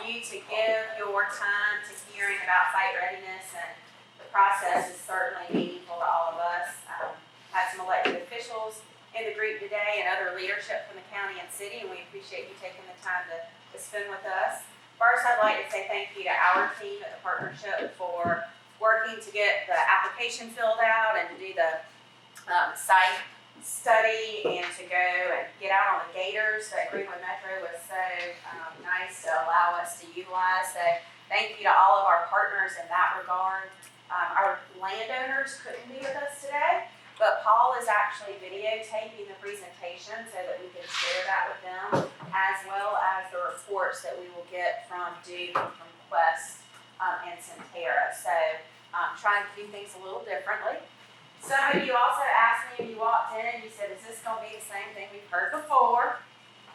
you to give your time to hearing about site readiness, and the process is certainly meaningful to all of us. Have some elected officials in the group today and other leadership from the county and city, and we appreciate you taking the time to spend with us. First, I'd like to say thank you to our team at the partnership for working to get the application filled out and to do the site study and to go and get out on the gators that Greenwood Metro was so nice to allow us to utilize. So thank you to all of our partners in that regard. Our landowners couldn't be with us today, but Paul is actually videotaping the presentation so that we can share that with them, as well as the reports that we will get from Duke and from Quest and Centera. So trying to do things a little differently. Some of you also asked me when you walked in, and you said, is this going to be the same thing we've heard before?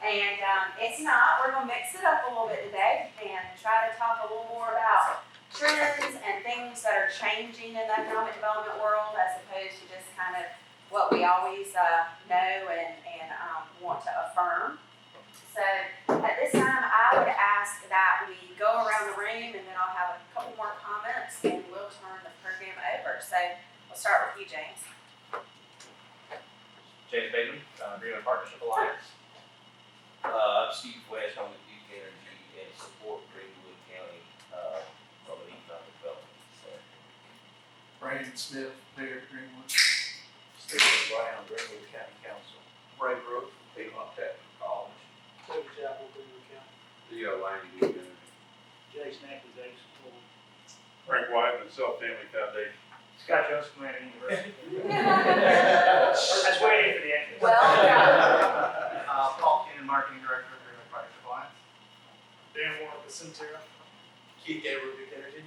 And it's not. We're going to mix it up a little bit today and try to talk a little more about trends and things that are changing in the economic development world, as opposed to just kind of what we always know and want to affirm. So at this time, I would ask that we go around the room, and then I'll have a couple more comments, and we'll turn the program over. So we'll start with you, James. James Bateman, Greenwood Partnership Alliance. I'm Steve West. I'm with Duke Energy and support Greenwood County from an economic development. So. Brandon Smith, Mayor Greenwood. Stephen Brown, Greenwood County Council. Ray Brooks, Piedmont Technical College. Toby Chapel, Greenwood County. Leo Lane, Duke Energy. Jason Acquisition Support. Frank White and the Self Family Foundation. Scott Joseph, Atlanta University. I was waiting for the answer. Well, Paul Kennan, Marketing Director of Greenwood Partnership Alliance. Dan Warren with Centera. Keith Gabriel, Duke Energy.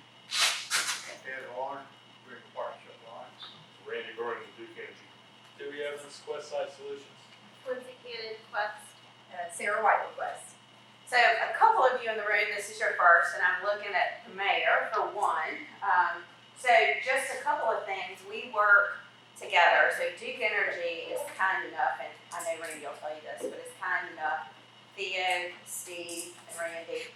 Ed Warren, Greenwood Partnership Alliance. Randy Gordon with Duke Energy. Dewey Evans, Quest Site Solutions. Lindsay Cannon, Quest. Sarah White request. So a couple of you in the room, this is your first, and I'm looking at the mayor for one. So just a couple of things. We work together. So Duke Energy is kind enough, and I know Randy will tell you this, but it's kind enough, Theo, Steve, and Randy,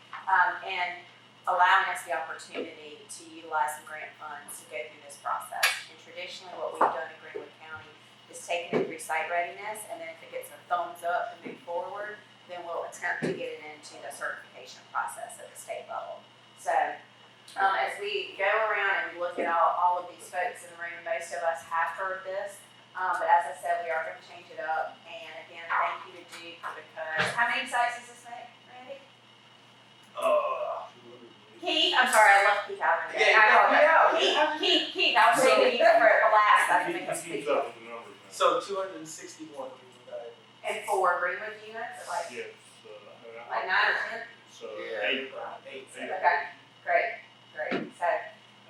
and allowing us the opportunity to utilize some grant funds to go through this process. And traditionally what we've done in Greenwood County is taken it through site readiness, and then if it gets a thumbs up to move forward, then we'll attempt to get it into the certification process at the state level. So as we go around and we look at all of these folks in the room, most of us have heard this, but as I said, we are going to change it up. And again, thank you to Duke, because how many sites does this make, Randy? Keith, I'm sorry, I left Keith out of there. Keith, I was saving you for the last. I can make a speak. Keeps up with the numbers now. So 261 And 4 Greenwood units, like Yes, 9 or 10? so Yeah. 8. Okay, great. So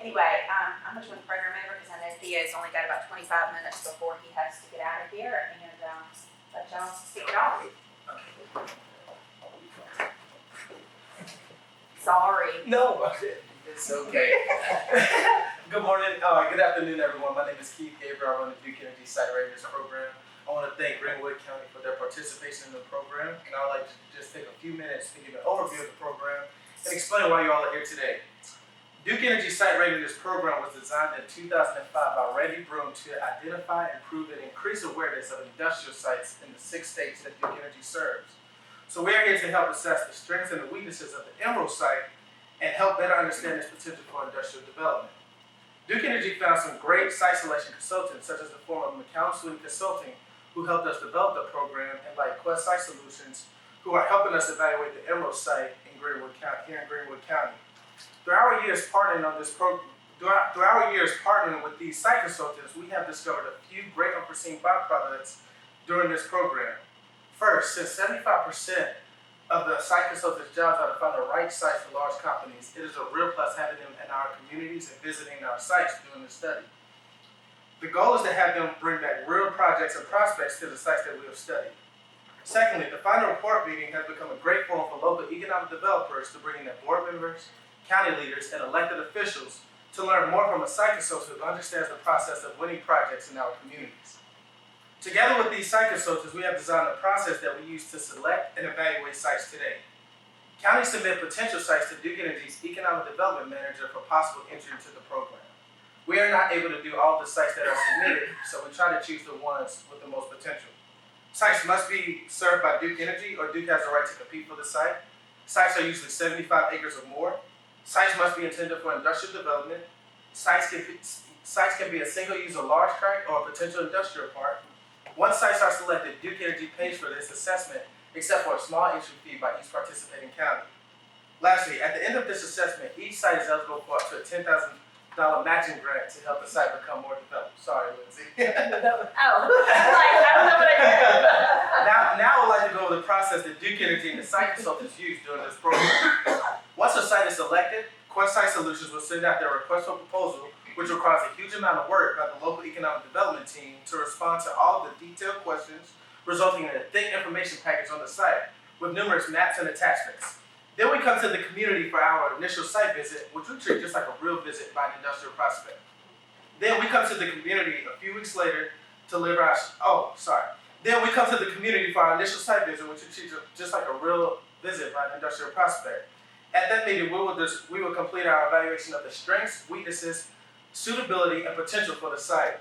anyway, I'm going to turn the program over because I know Theo's only got about 25 minutes before he has to get out of here, and let y'all kick it off. Sorry. No, it's okay. Good morning, good afternoon, everyone. My name is Keith Gabriel. I run the Duke Energy Site Readiness Program. I want to thank Greenwood County for their participation in the program, and I'd like to just take a few minutes to give an overview of the program and explain why you all are here today. Duke Energy Site Readiness Program was designed in 2005 by Randy Broom to identify, improve, and increase awareness of industrial sites in the 6 states that Duke Energy serves. So we are here to help assess the strengths and the weaknesses of the Emerald site and help better understand its potential for industrial development. Duke Energy found some great site selection consultants, such as the former McCown Consulting, who helped us develop the program, and like Quest Site Solutions, who are helping us evaluate the Emerald site in Greenwood County, here in Greenwood County. Through our years partnering with these site consultants, we have discovered a few great unforeseen byproducts during this program. First, since 75% of the site consultants' jobs are to find the right sites for large companies, it is a real plus having them in our communities and visiting our sites doing the study. The goal is to have them bring back real projects and prospects to the sites that we have studied. Secondly, the final report meeting has become a great forum for local economic developers to bring in their board members, county leaders, and elected officials to learn more from a site consultant who understands the process of winning projects in our communities. Together with these site consultants, we have designed a process that we use to select and evaluate sites today. Counties submit potential sites to Duke Energy's Economic Development Manager for possible entry into the program. We are not able to do all the sites that are submitted, so we try to choose the ones with the most potential. Sites must be served by Duke Energy, or Duke has the right to compete for the site. Sites are usually 75 acres or more. Sites must be intended for industrial development. Sites can be a single-user large tract or a potential industrial park. Once sites are selected, Duke Energy pays for this assessment, except for a small entry fee by each participating county. Lastly, at the end of this assessment, each site is eligible for up to a $10,000 matching grant to help the site become more developed. Sorry, Lindsay. Oh, I don't know what I did. Now I would like to go over the process that Duke Energy and the site consultants use during this program. Once a site is selected, Quest Site Solutions will send out their request for proposal, which requires a huge amount of work by the local economic development team to respond to all of the detailed questions, resulting in a thick information package on the site with numerous maps and attachments. Then we come to the community for our initial site visit, which we treat just like a real visit by an industrial prospect. Then we come to the community a few weeks later to deliver our, Then we come to the community for our initial site visit, which we treat just like a real visit by an industrial prospect. At that meeting, we will complete our evaluation of the strengths, weaknesses, suitability, and potential for the site.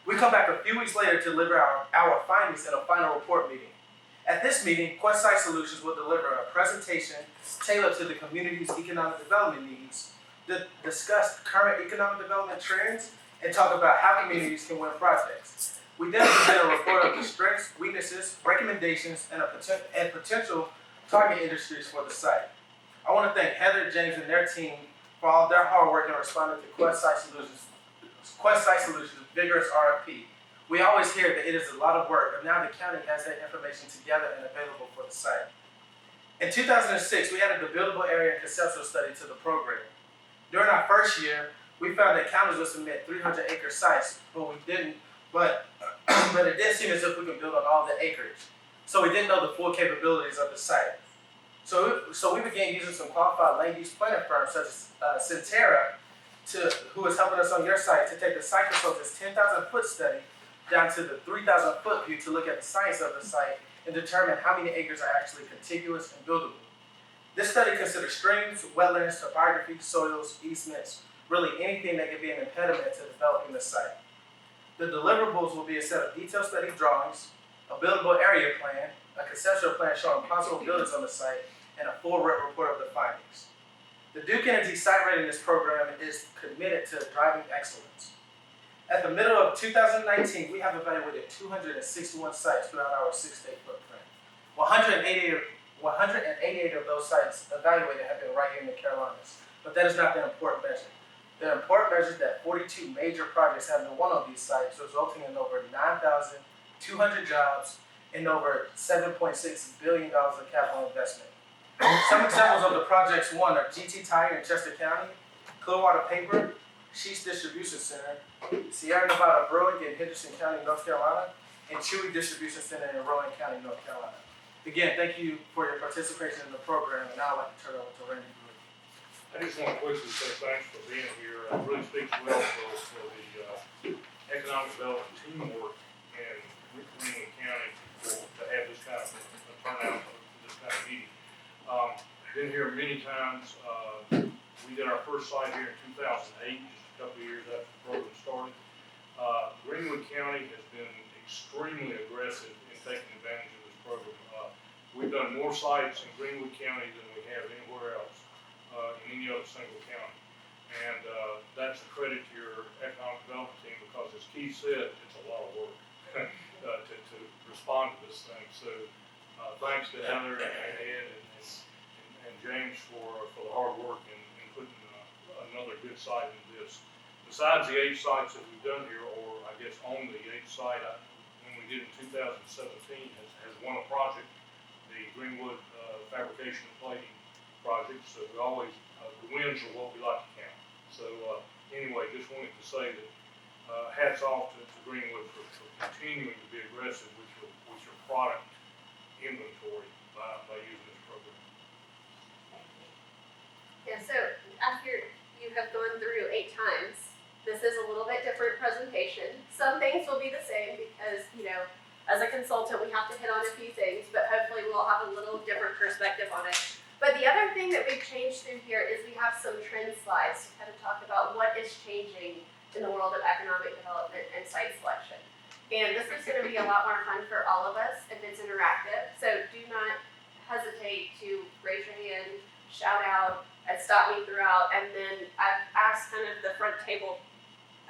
We come back a few weeks later to deliver our findings in a final report meeting. At this meeting, Quest Site Solutions will deliver a presentation tailored to the community's economic development needs, discuss current economic development trends, and talk about how communities can win projects. We then present a report of the strengths, weaknesses, recommendations, and potential target industries for the site. I want to thank Heather, James, and their team for all their hard work in responding to Quest Site Solutions' vigorous RFP. We always hear that it is a lot of work, but now the county has that information together and available for the site. In 2006, we added the buildable area and conceptual study to the program. During our first year, we found that counties would submit 300-acre sites, but it didn't seem as if we could build on all the acreage. So we didn't know the full capabilities of the site. So we began using some qualified land use planning firms such as Centera, who is helping us on your site to take the site consultant's 10,000-foot study down to the 3,000-foot view to look at the science of the site and determine how many acres are actually contiguous and buildable. This study considers streams, wetlands, topography, soils, easements, really anything that could be an impediment to developing the site. The deliverables will be a set of detailed study drawings, a buildable area plan, a conceptual plan showing possible buildings on the site, and a full report of the findings. The Duke Energy Site Readiness Program is committed to driving excellence. At the middle of 2019, we have evaluated 261 sites throughout our 6-state footprint. 188 of those sites evaluated have been right here in the Carolinas, but that is not the important measure. The important measure is that 42 major projects have been won on these sites, resulting in over 9,200 jobs and over $7.6 billion of capital investment. Some examples of the projects won are GT Tire in Chester County, Clearwater Paper, Sheets Distribution Center, Sierra Nevada Brewing in Henderson County, North Carolina, and Chewy Distribution Center in Rowan County, North Carolina. Again, thank you for your participation in the program, and now I'd like to turn it over to Randy Greenwood. I just want to quickly say thanks for being here. It really speaks well for the economic development teamwork in Greenwood County to have this kind of a turnout for this kind of meeting. Been here many times. We did our first site here in 2008, just a couple of years after the program started. Greenwood County has been extremely aggressive in taking advantage of this program. We've done more sites in Greenwood County than we have anywhere else in any other single county. And that's a credit to your economic development team because, as Keith said, it's a lot of work to respond to this thing. So thanks to Heather and Ed and James for the hard work in putting another good site into this. Besides the 8 sites that we've done here, or I guess on the 8th site, when we did in 2017, has won a project, the Greenwood fabrication and plating project. So we always, the wins are what we like to count. So anyway, just wanted to say that hats off to Greenwood for continuing to be aggressive with your product inventory by using this program. Yeah, so after you have gone through 8 times, this is a little bit different presentation. Some things will be the same because, as a consultant, we have to hit on a few things, but hopefully we'll have a little different perspective on it. But the other for all of us if it's interactive. So do not hesitate to raise your hand, shout out, and stop me throughout. And then I've asked kind of the front table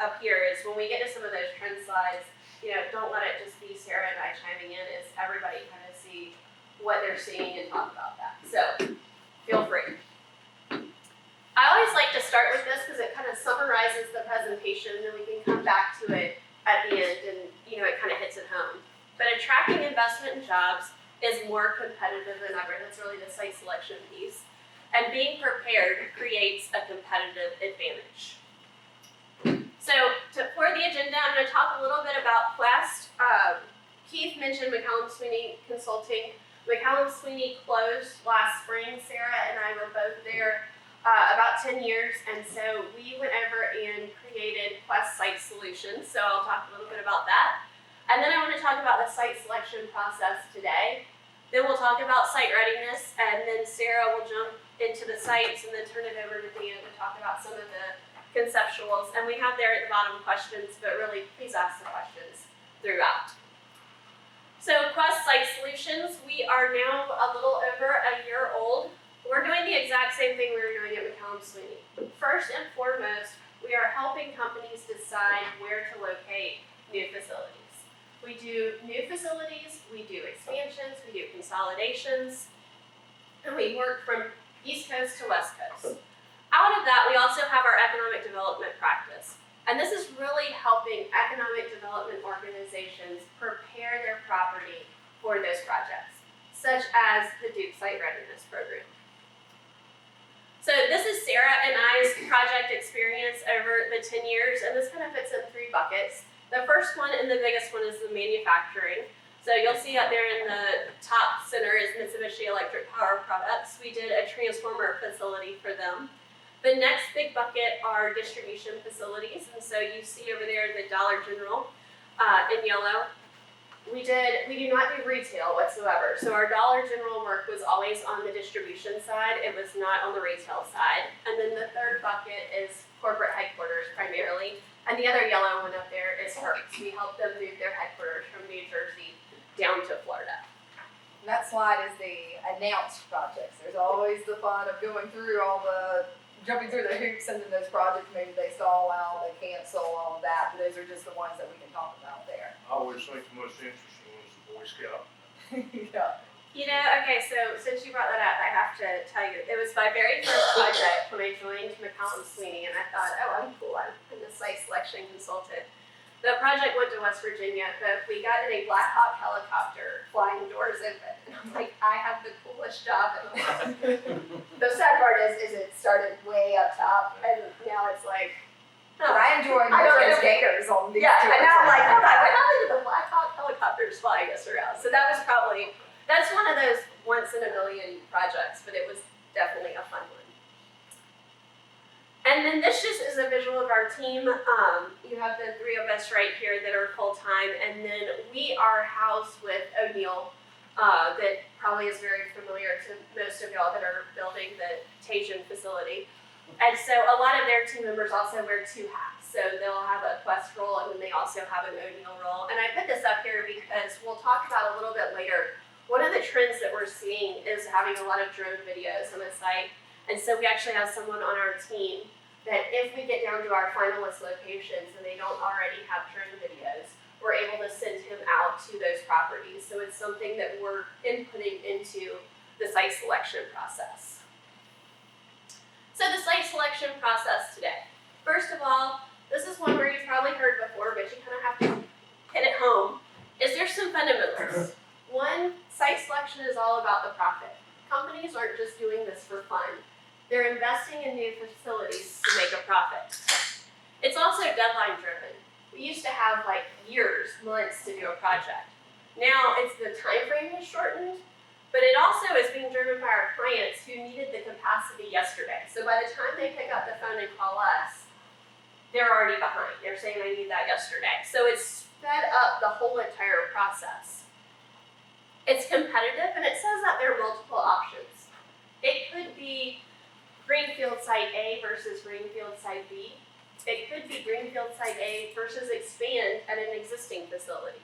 up here is when we get to some of those trend slides, don't let it just be Sarah and I chiming in, is everybody kind of see what they're seeing and talk about that. So feel free. I always like to start with this because it kind of summarizes the presentation, and then we can come back to it at the end, and it kind of hits it home. But attracting investment in jobs is more competitive than ever. That's really the site selection piece. And being prepared creates a competitive advantage. So for the agenda, I'm going to talk a little bit about Quest. Keith mentioned McCallum Sweeney Consulting. McCallum Sweeney closed last spring. Sarah and I were both there about 10 years, and so we went over and created Quest Site Solutions. So I'll talk a little bit about that. And then I want to talk about the site selection process today. Then we'll talk about site readiness, and then Sarah will jump into the sites and then turn it over to Dan to talk about some of the conceptuals. And we have there at the bottom questions, but really please ask the questions throughout. So Quest Site Solutions, we are now a little over a year old. We're doing the exact same thing we were doing at McCallum Sweeney. First and foremost, we are helping companies decide where to locate new facilities. We do new facilities, we do expansions, we do consolidations, and we work from East Coast to West Coast. Out of that, we also have our economic development practice. And this is really helping economic development organizations prepare their property for those projects, such as the Duke Site Readiness Program. So this is Sarah and I's project experience over the 10 years, and this kind of fits in 3 buckets. The first one and the biggest one is the manufacturing. So you'll see up there in the top center is Mitsubishi Electric Power Products. We did a transformer facility for them. The next big bucket are distribution facilities, and so you see over there the Dollar General in yellow. We do not do retail whatsoever. So our Dollar General work was always on the distribution side. It was not on the retail side. And then the third bucket is corporate headquarters primarily. And the other yellow one up there is Hertz. We help them move their headquarters from New Jersey down to Florida. And that slide is the announced projects. There's always the fun of going through jumping through the hoops, and then those projects, maybe they stall out, they cancel, all of that. But those are just the ones that we can talk about there. I always think the most interesting one is the Boy Scout. Yeah. Okay, so since you brought that up, I have to tell you, it was my very first project when I joined McCallum Sweeney, and I thought, oh, I'm cool, I'm a site selection consultant. The project went to West Virginia, but we got in a Black Hawk helicopter flying doors open. And I'm like, I have the coolest job in the world. The sad part is it started way up top, and now it's like, But I enjoyed I don't those know. gators on these yeah, tours. and now I'm like, hold on, what happened to the Black Hawk helicopters flying us around? So that was that's one of those once in a million projects, but it was definitely a fun one. And then this just is a visual of our team. You have the 3 of us right here that are full-time, and then we are housed with O'Neill, that probably is very familiar to most of y'all that are building the Tajin facility. And so a lot of their team members also wear 2 hats. So they'll have a Quest role, and then they also have an O'Neill role. And I put this up here because we'll talk about a little bit later. One of the trends that we're seeing is having a lot of drone videos on the site. And so we actually have someone on our team that if we get down to our finalist locations and they don't already have drone videos, we're able to send him out to those properties. So it's something that we're inputting into the site selection process. So the site selection process today. First of all, this is one where you've probably heard before, but you kind of have to hit it home. Is there some fundamentals? One, site selection is all about the profit. Companies aren't just doing this for fun. They're investing in new facilities to make a profit. It's also deadline driven. We used to have like years, months to do a project. Now it's the time frame is shortened, but it also is being driven by our clients who needed the capacity yesterday. So by the time they pick up the phone and call us, they're already behind. They're saying, I need that yesterday. So it's sped up the whole entire process. It's competitive, and it says that there are multiple options. It could be Greenfield Site A versus Greenfield Site B. It could be Greenfield Site A versus expand at an existing facility.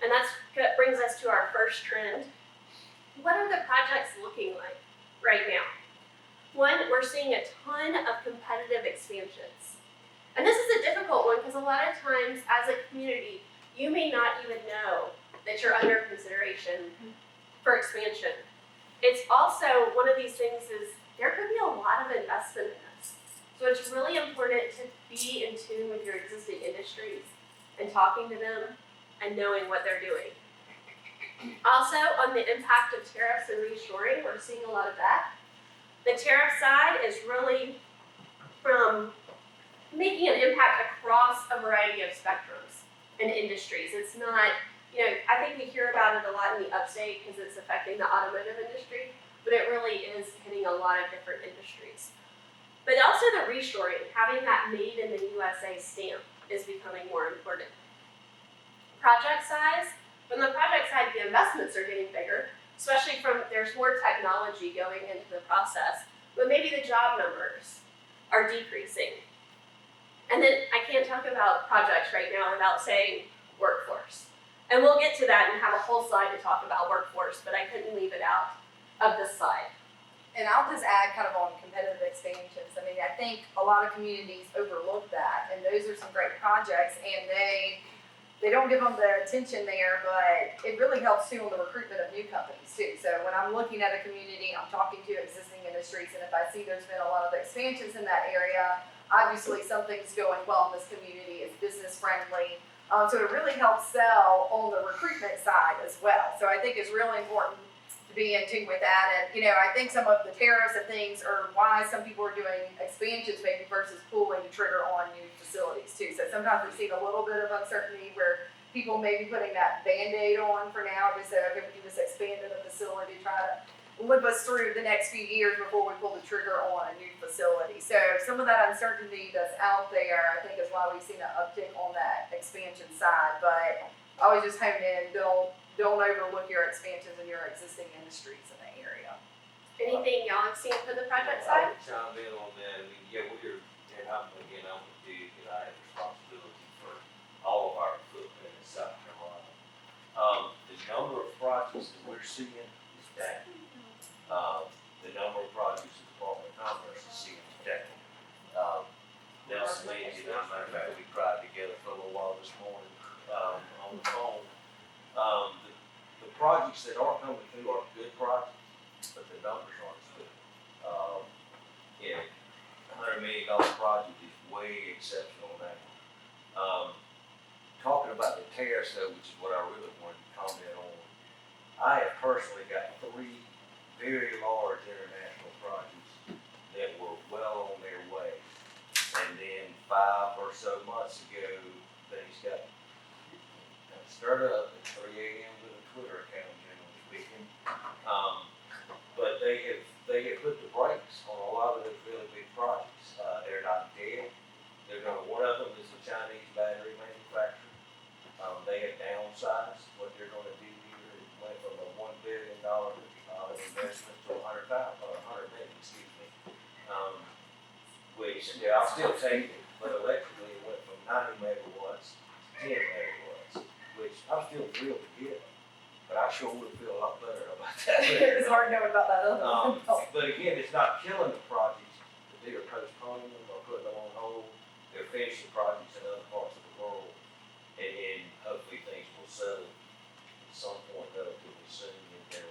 And that brings us to our first trend. What are the projects looking like right now? One, we're seeing a ton of competitive expansions. And this is a difficult one because a lot of times as a community, you may not even know that you're under consideration for expansion. It's also one of these things is there could be a lot of investment in this. So it's really important to be in tune with your existing industries and talking to them and knowing what they're doing. Also, on the impact of tariffs and reshoring, we're seeing a lot of that. The tariff side is really from making an impact across a variety of spectrums and industries. It's not, I think we hear about it a lot in the upstate because it's affecting the automotive industry, but it really is hitting a lot of different industries. But also the reshoring, having that made in the USA stamp is becoming more important. Project size, from the project side, the investments are getting bigger, especially there's more technology going into the process, but maybe the job numbers are decreasing. And then I can't talk about projects right now without saying workforce. And we'll get to that and have a whole slide to talk about workforce, but I couldn't leave it out of this slide. And I'll just add kind of on competitive expansions. I mean, I think a lot of communities overlook that, and those are some great projects, and they don't give them the attention there, but it really helps too on the recruitment of new companies too. So when I'm looking at a community, I'm talking to existing industries, and if I see there's been a lot of expansions in that area, obviously something's going well in this community, it's business friendly. So it really helps sell on the recruitment side as well. So I think it's really important to be in tune with that. And, I think some of the tariffs and things are why some people are doing expansions maybe versus pulling the trigger on new facilities too. So sometimes we've seen a little bit of uncertainty where people may be putting that Band-Aid on for now to say, okay, we can just expand in a facility, try to live us through the next few years before we pull the trigger on a new facility. So some of that uncertainty that's out there, I think is why we've seen an uptick on that expansion side. But always just hone in, don't overlook your expansions in your existing industries in the area. Anything y'all have seen for the project I side? would chime in on that. I mean, yeah, and I'm with Duke, and I have responsibility for all of our footprint in South Carolina. The number of projects that we're seeing is down. The number of projects the Department of Commerce is seeing is down. Nelson, Lindsay, and I, matter of fact, we cried together for a little while this morning, on the phone. The projects that are coming through are good projects, but the numbers aren't as good. $100 million project is way exceptional now. Talking about the tariffs though, which is what I really wanted to comment on, I have personally got 3 very large international projects that were well on their way. And then 5 or so months ago, things got stirred up at 3 a.m. with a Twitter account, generally speaking. But they have put the brakes on a lot of those really big projects. They're not dead. One of them is a Chinese battery manufacturer. They have downsized what they're going to do here. It went from a $1 billion investment to $100 million, which, yeah, I'll still take it, but electrically it went from 90 megawatts to 10 megawatts, which I'm still thrilled to get, but I sure would feel a lot better about that. It's hard knowing about that other one. But again, it's not killing the projects, but they are postponing them or putting them on hold. They're finishing projects in other parts of the world, and then hopefully things will settle at some point relatively soon, and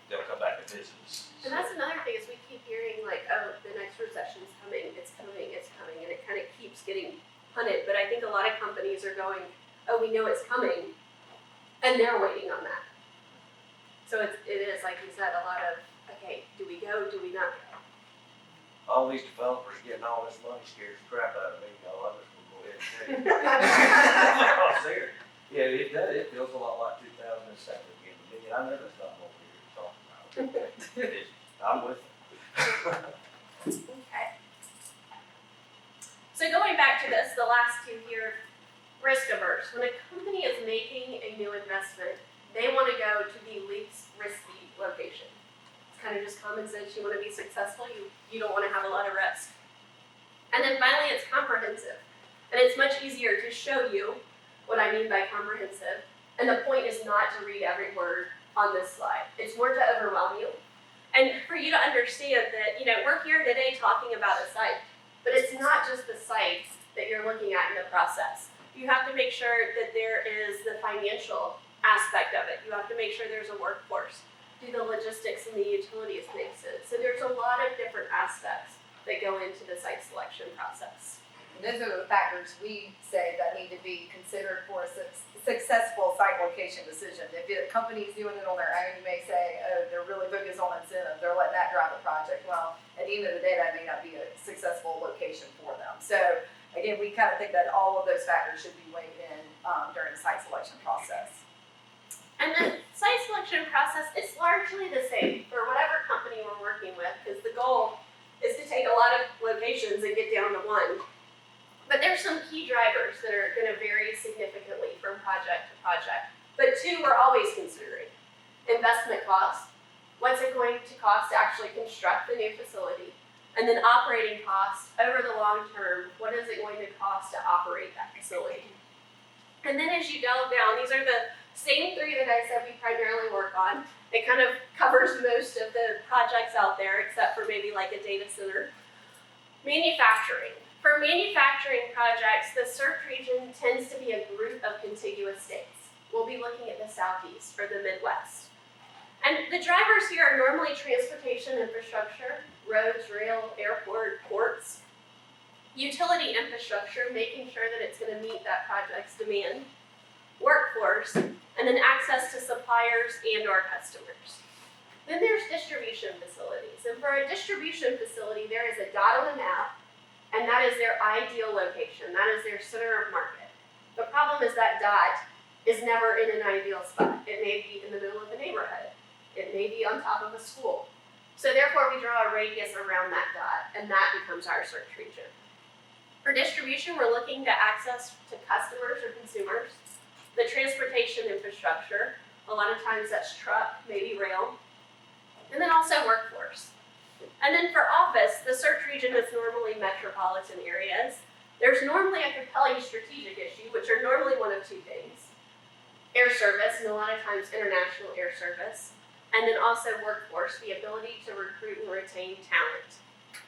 they'll come back to business. And that's another thing is we keep hearing like, oh, the next recession's coming, it's coming, and it kind of keeps getting punted. But I think a lot of companies are going, oh, we know it's coming, and they're waiting on that. So it is, like you said, a lot of, okay, do we go, do we not go? All these developers getting all this money scares the crap out of me, y'all. I'm just gonna go ahead and tell you. I'm serious. Yeah, it does. It feels a lot like 2007 again to me. I know that's not what we're here to talk about. I'm with it. Okay. So going back to this, the last 2 here, risk averse. When a company is making a new investment, they want to go to the least risky location. It's kind of just common sense. You want to be successful. You don't want to have a lot of risk. And then finally, it's comprehensive. And it's much easier to show you what I I mean by comprehensive. And the point is not to read every word on this slide. It's more to overwhelm you. And for you to understand that, we're here today talking about a site, but it's not just the site that you're looking at in the process. You have to make sure that there is the financial aspect of it. You have to make sure there's a workforce. Do the logistics and the utilities make sense? So there's a lot of different aspects that go into the site selection process. And those are the factors we say that need to be considered for a successful site location decision. If a company's doing it on their own, you may say, oh, they're really focused on incentives, they're letting that drive the project. Well, at the end of the day, that may not be a successful location for them. So again, we kind of think that all of those factors should be weighed in during the site selection process. And the site selection process is largely the same for whatever company we're working with, because the goal is to take a lot of locations and get down to one. But there's some key drivers that are going to vary significantly from project to project. But two we're always considering. Investment cost. What's it going to cost to actually construct the new facility? And then operating costs over the long term. What is it going to cost to operate that facility? And then as you delve down, these are the same three that I said we primarily work on. It kind of covers most of the projects out there, except for maybe like a data center. Manufacturing. For manufacturing projects, the search region tends to be a group of contiguous states. We'll be looking at the Southeast or the Midwest. And the drivers here are normally transportation infrastructure, roads, rail, airport, ports, utility infrastructure, making sure that it's going to meet that project's demand, workforce, and then access to suppliers and or customers. Then there's distribution facilities. And for a distribution facility, there is a dot on a map, and that is their ideal location. That is their center of market. The problem is that dot is never in an ideal spot. It may be in the middle of a neighborhood. It may be on top of a school. So therefore, we draw a radius around that dot, and that becomes our search region. For distribution, we're looking to access to customers or consumers, the transportation infrastructure. A lot of times that's truck, maybe rail, and then also workforce. And then for office, the search region is normally metropolitan areas. There's normally a compelling strategic issue, which are normally one of two things. Air service, and a lot of times international air service. And then also workforce, the ability to recruit and retain talent.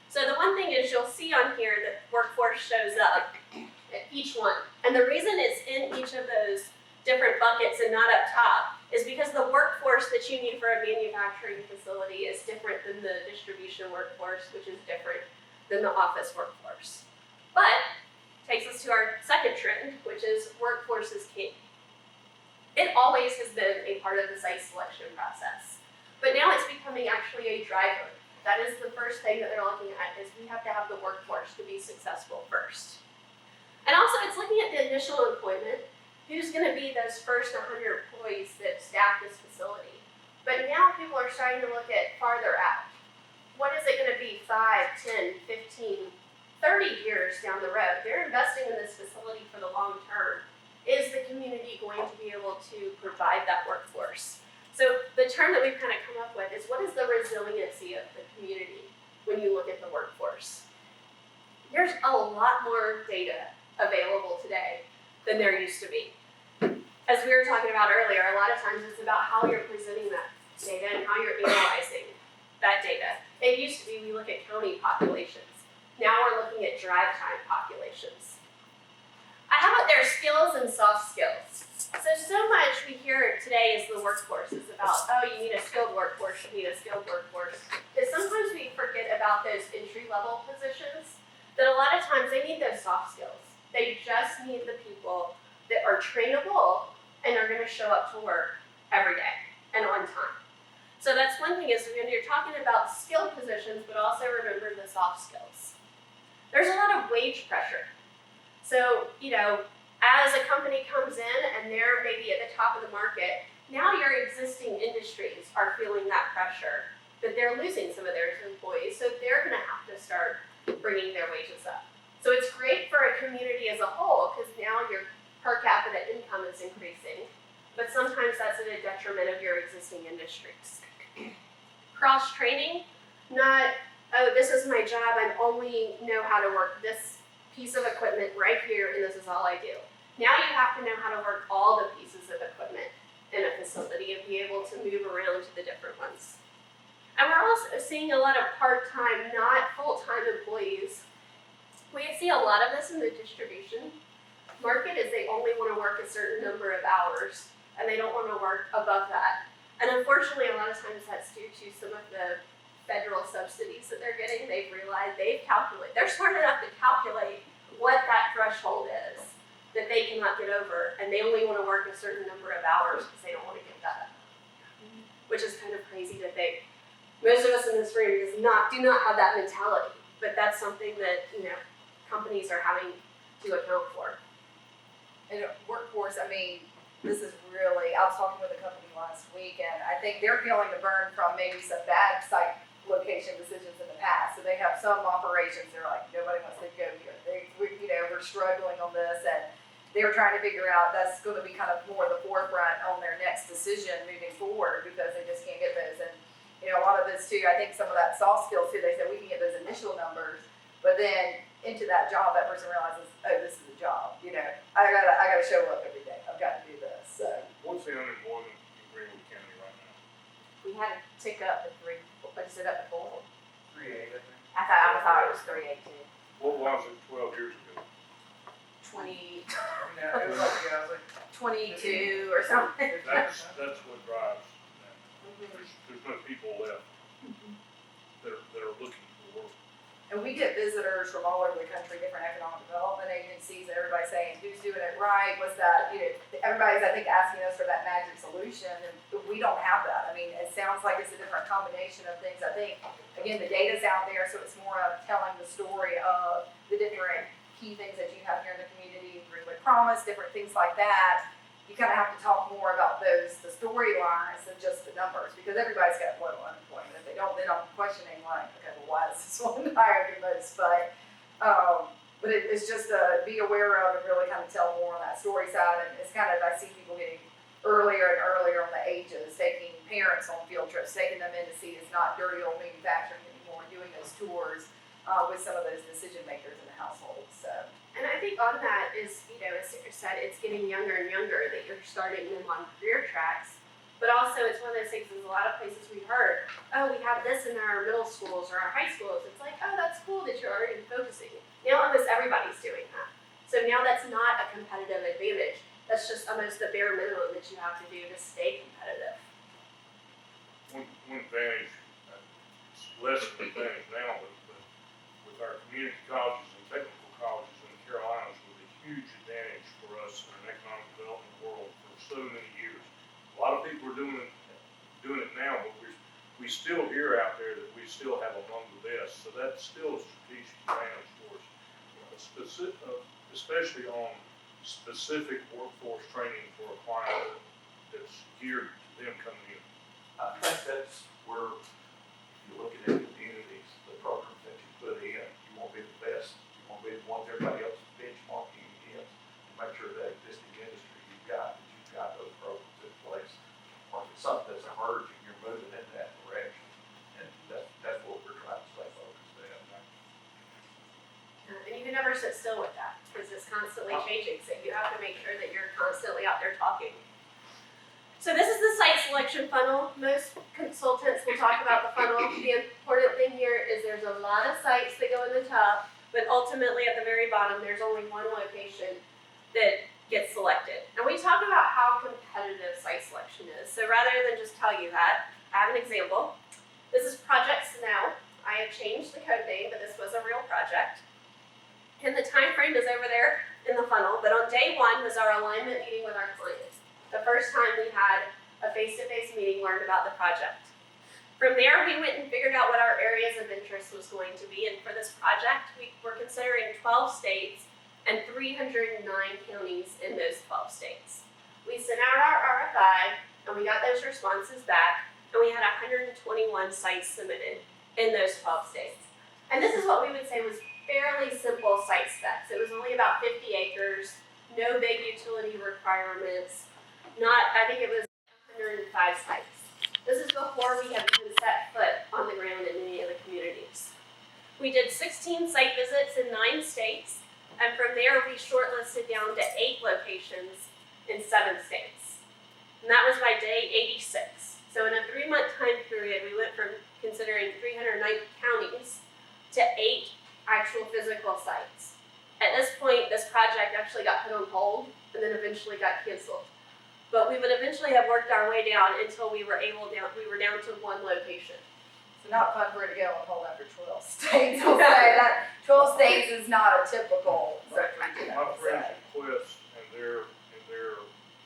So the one thing is you'll see on here that workforce shows up at each one. And the reason it's in each of those different buckets and not up top is because the workforce that you need for a manufacturing facility is different than the distribution workforce, which is different than the office workforce. But takes us to our second trend, which is workforce is king. It always has been a part of the site selection process, but now it's becoming actually a driver. That is the first thing that they're looking at, is we have to have the workforce to be successful first. And also it's looking at the initial employment. Who's going to be those first 100 employees that staff this facility? But now people are starting to look at farther out. What is it going to be 5, 10, 15, 30 years down the road? They're investing in this facility for the long term. Is the community going to be able to provide that workforce? So the term that we've kind of come up with is, what is the resiliency of the community when you look at the workforce? There's a lot more data available today than there used to be. As we were talking about earlier, a lot of times it's about how you're presenting that data and how you're analyzing that data. It used to be we look at county populations. Now we're looking at drive time populations. How about their skills and soft skills? So much we hear today is the workforce is about, oh, you need a skilled workforce, you need a skilled workforce. But sometimes we forget about those entry-level positions, that a lot of times they need those soft skills. They just need the people that are trainable and are going to show up to work every day and on time. So that's one thing, is when you're talking about skilled positions, but also remember the soft skills. There's a lot of wage pressure. So, as a company comes in and they're maybe at the top of the market, now your existing industries are feeling that pressure, that they're losing some of their employees, so they're going to have to start bringing their wages up. So it's great for a community as a whole, because now your per capita income is increasing, but sometimes that's at a detriment of your existing industries. Cross-training, not, oh, this is my job, I only know how to work this piece of equipment right here, and this is all I do. Now you have to know how to work all the pieces of equipment in a facility and be able to move around to the different ones. And we're also seeing a lot of part-time, not full-time employees. We see a lot of this in the distribution market is they only want to work a certain number of hours and they don't want to work above that. And unfortunately, a lot of times that's due to some of the federal subsidies that they're getting. They've realized they're smart enough to calculate what that threshold is that they cannot get over, and they only want to work a certain number of hours because they don't want to give that up. Which is kind of crazy to think. Most of us in this room do not have that mentality, but that's something that, companies are having to account for. And workforce, I mean, this is really, I was talking with a company last week, and I think they're feeling the burn from maybe some bad site location decisions in the past. So they have some operations, they're like, nobody wants to go here. We're struggling on this, and they're trying to figure out that's going to be kind of more the forefront on their next decision moving forward because they just can't get those. And, a lot of this too, I think some of that soft skills too, they said we can get those initial numbers, but then into that job, that person realizes, oh, this is a job. I gotta show up every day. I've got to do this. So What's the unemployment in Greenwood County right now? We had to tick up to 3, what is it up to 4? 3.8, I think. I thought it was 3.8 too. What was it 12 years ago? 20, Yeah, it was like 22 or something. That's what drives that. There's no people left that are looking for work. And we get visitors from all over the country, different economic development agencies, and everybody saying, who's doing it right, what's that, everybody's, I think, asking us for that magic solution, and we don't have that. I mean, it sounds like it's a different combination of things. I think, again, the data's out there, so it's more of telling the story of the different key things that you have here in the community, Greenwood Promise, different things like that. You kind of have to talk more about the storylines than just the numbers, because everybody's got low unemployment. If they don't, then I'm questioning like, okay, well, why is this one higher than most? But it's just to be aware of and really kind of tell more on that story side. And it's kind of, I see people getting earlier and earlier on the ages, taking parents on field trips, taking them in to see it's not dirty old manufacturing anymore, doing those tours with some of those decision makers in the household. So. And I think on that is, as Sarah said, it's getting younger and younger that you're starting them on career tracks. But also it's one of those things, there's a lot of places we've heard, oh, we have this in our middle schools or our high schools. It's like, oh, that's cool that you're already focusing. Now almost everybody's doing that. So now that's not a competitive advantage. That's just almost the bare minimum that you have to do to stay competitive. One advantage, it's less of an advantage now, but with our community colleges and technical colleges in the Carolinas was a huge advantage for us in an economic development world for so many years. A lot of people are doing it now, but we still hear out there that we still have among the best. So that's still a strategic advantage for us, especially on specific workforce training for a client that's geared to them coming in. I think that's where, if you're looking at communities, the programs that you put in, you want to be the best. You want to be the ones everybody else is benchmarking against, and make sure that existing industry you've got those programs in place. Or if it's something that's emerging, you're moving in that direction. And that's what we're trying to stay focused on. And you can never sit still with that because it's constantly changing. So you have to make sure that you're constantly out there talking. So this is the site selection funnel. Most consultants will talk about the funnel. The important thing here is there's a lot of sites that go in the top, but ultimately at the very bottom, there's only one location that gets selected. And we talk about how competitive site selection is. So rather than just tell you that, I have an example. This is Projects Now. I have changed the code name, but this was a real project. And the time frame is over there in the funnel, but on day 1 was our alignment meeting with our client. The first time we had a face-to-face meeting, learned about the project. From there, we went and figured out what our areas of interest was going to be, and for this project, we were considering 12 states and 309 counties in those 12 states. We sent out our RFI, and we got those responses back, and we had 121 sites submitted in those 12 states. And this is what we would say was fairly simple site specs. It was only about 50 acres, no big utility requirements, I think it was 105 sites. This is before we have even set foot on the ground in any of the communities. We did 16 site visits in 9 states, And from there, we shortlisted down to 8 locations in 7 states. And that was by day 86. So in a 3-month time period, we went from considering 390 counties to 8 actual physical sites. At this point, this project actually got put on hold and then eventually got canceled. But we would eventually have worked our way down until we were down to 1 location. So not fun for it to go on hold after 12 states. I'll say that 12 states is not a typical search region. My friends at Quest and their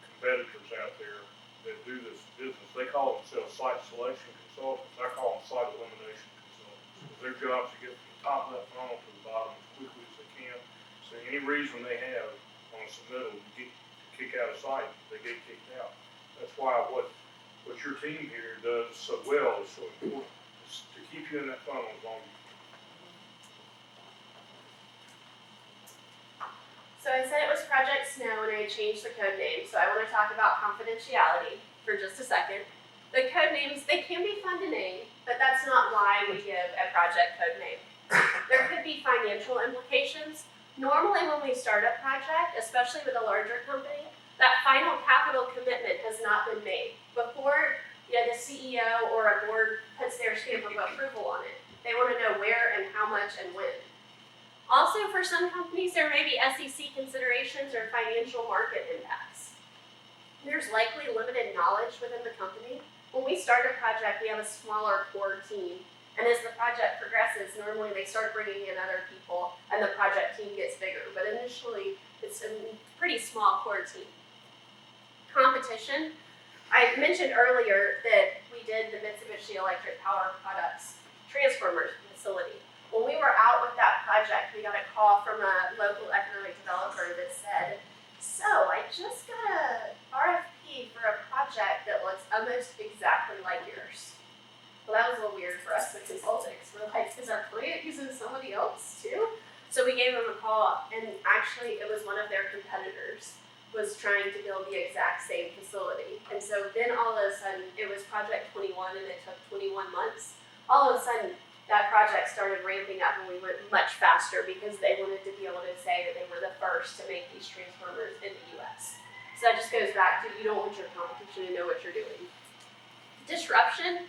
competitors out there that do this business, they call themselves site selection consultants. I call them site elimination consultants. Their job is to get from the top of that funnel to the bottom as quickly as they can. So any reason they have on a submittal to kick out a site, they get kicked out. That's why what your team here does so well is so important, is to keep you in that funnel as long as you can. So I said it was Project Snow and I changed the code name. So I want to talk about confidentiality for just a second. The code names, they can be fun to name, but that's not why we give a project code name. There could be financial implications. Normally when we start a project, especially with a larger company, that final capital commitment has not been made. Before the CEO or a board puts their stamp of approval on it, they want to know where and how much and when. Also, for some companies, there may be SEC considerations or financial market impacts. There's likely limited knowledge within the company. When we start a project, we have a smaller core team. And as the project progresses, normally they start bringing in other people and the project team gets bigger. But initially, it's a pretty small core team. Competition. I mentioned earlier that we did the Mitsubishi Electric Power Products Transformers facility. When we were out with that project, we got a call from a local economic developer that said, so I just got a RFP for a project that looks almost exactly like yours. Well, that was a little weird for us as consultants. We're like, is our client using somebody else too? So we gave them a call, and actually it was one of their competitors was trying to build the exact same facility. And so then all of a sudden, it was Project 21 and it took 21 months. All of a sudden, that project started ramping up and we went much faster because they wanted to be able to say that they were the first to make these transformers in the US. So that just goes back to you don't want your competition to know what you're doing. Disruption.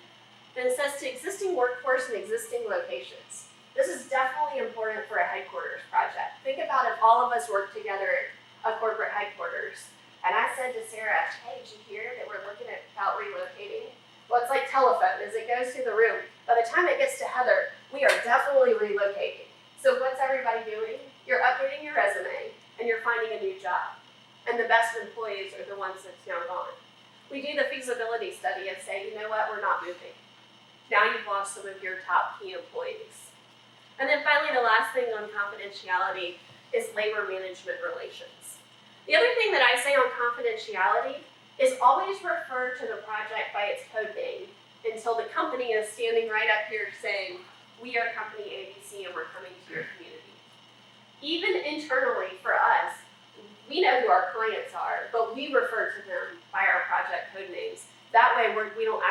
Then it says to existing workforce and existing locations. This is definitely important for a headquarters project. Think about if all of us work together at a corporate headquarters. And I said to Sarah, hey, did you hear that we're looking at about relocating? Well, it's like telephone. As it goes through the room, by the time it gets to Heather, we are definitely relocating. So what's everybody doing? You're updating your resume and you're finding a new job. And the best employees are the ones that's now gone. We do the feasibility study and say, you know what, we're not moving. Now you've lost some of your top key employees. And then finally, the last thing on confidentiality is labor management relations. The other thing that I say on confidentiality is always refer to the project by its code name until the company is standing right up here saying, we are company ABC and we're coming to your community. Even internally for us, we know who our clients are, but we refer to them by our project code names. That way we don't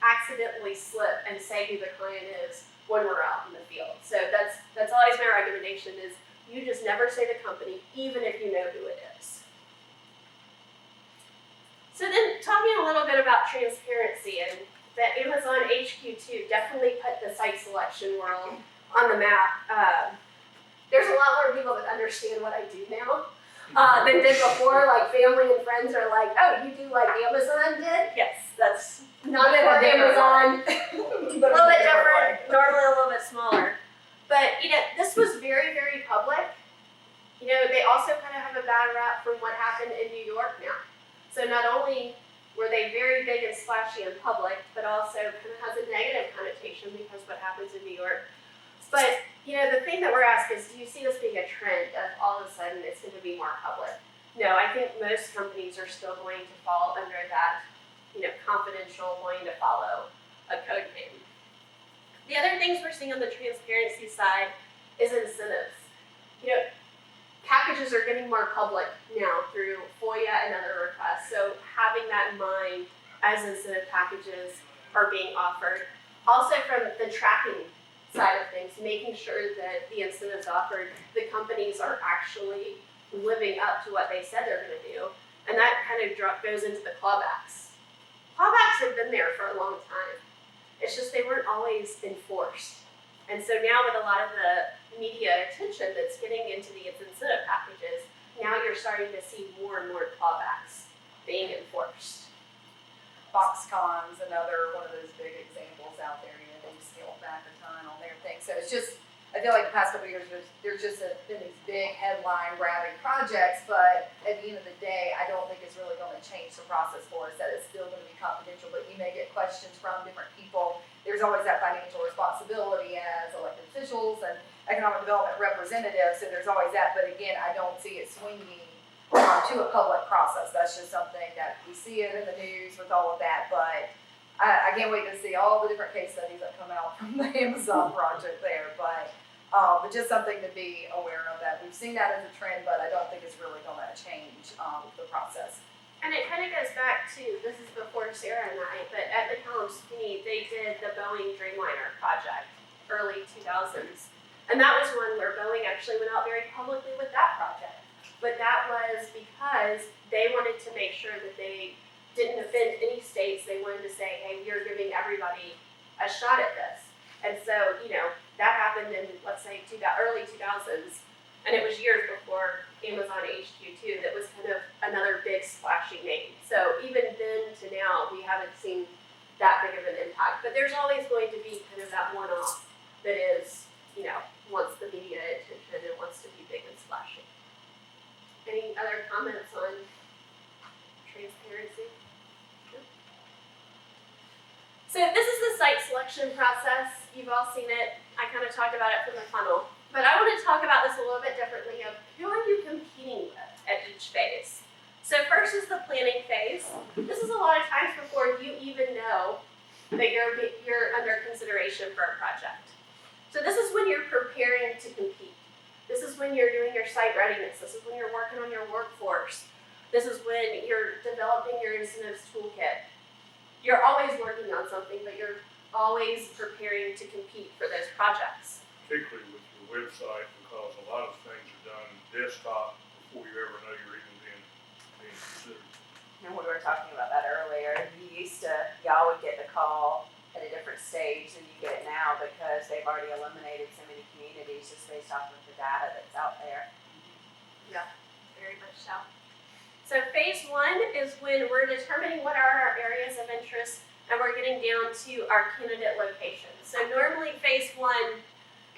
accidentally slip and say who the client is when we're out in the field. So that's always my recommendation is you just never say the company, even if you know who it is. So then talking a little bit about transparency and the Amazon HQ2 definitely put the site selection world on the map. There's a lot more people that understand what I do now than did before. Like family and friends are like, oh, you do like Amazon did? Yes, that's not at Amazon. A little bit different, normally a little bit smaller. But this was very, very public. They also kind of have a bad rap from what happened in New York now. So not only were they very big and splashy in public, but also kind of has a negative connotation because what happens in New York. But the thing that we're asked is, do you see this being a trend of all of a sudden it's going to be more public? No, I think most companies are still going to fall under that, confidential, wanting to follow a code name. The other things we're seeing on the transparency side is incentives. Packages are getting more public now through FOIA and other requests. So having that in mind as incentive packages are being offered. Also from the tracking side of things, making sure that the incentives offered, the companies are actually living up to what they said they're going to do. And that kind of goes into the clawbacks. Clawbacks have been there for a long time. It's just they weren't always enforced. And so now with a lot of the media attention that's getting into the incentive packages, now you're starting to see more and more clawbacks being enforced. Foxconn's another one of those big examples out there. You know, they've scaled back a ton on their thing. So it's just, I feel like the past couple of years, there's just been these big headline-grabbing projects, but at the end of the day, I don't think it's really going to change the process for us. That it's still going to be confidential, but you may get questions from different people. There's always that financial responsibility as elected officials and economic development representatives, so there's always that. But again, I don't see it swinging to a public process. That's just something that we see it in the news with all of that, but I can't wait to see all the different case studies that come out from the Amazon project there, but just something to be aware of that. We've seen that as a trend, but I don't think it's really going to change the process. And it kind of goes back to, this is before Sarah and I, but at the California, they did the Boeing Dreamliner project, early 2000s. And that was one where Boeing actually went out very publicly with that project. But that was because they wanted to make sure that they didn't offend any states. They wanted to say, hey, we are giving everybody a shot at this. And so, you know, that happened in, let's say, early 2000s. And it was years before Amazon HQ2 that was kind of another big splashy name. So even then to now, we haven't seen that big of an impact. But there's always going to be kind of that one-off that is, you know, wants the media attention and wants to be big and splashy. Any other comments on transparency? No? So this is the site selection process. You've all seen it. I kind of talked about it from the funnel. But I want to talk about this a little bit differently of who are you competing with at each phase. So first is the planning phase. This is a lot of times before you even know that you're under consideration for a project. So this is when you're preparing to compete. This is when you're doing your site readiness. This is when you're working on your workforce. This is when you're developing your incentives toolkit. You're always working on something, but you're always preparing to compete for those projects. Particularly with your website, because a lot of things are done desktop before you ever know you're even being considered. And we were talking about that earlier. Y'all would get the call at a different stage than you get now because they've already eliminated so many communities just based off of the data that's out there. Yeah, very much so. So phase one is when we're determining what are our areas of interest and we're getting down to our candidate locations. So normally phase one,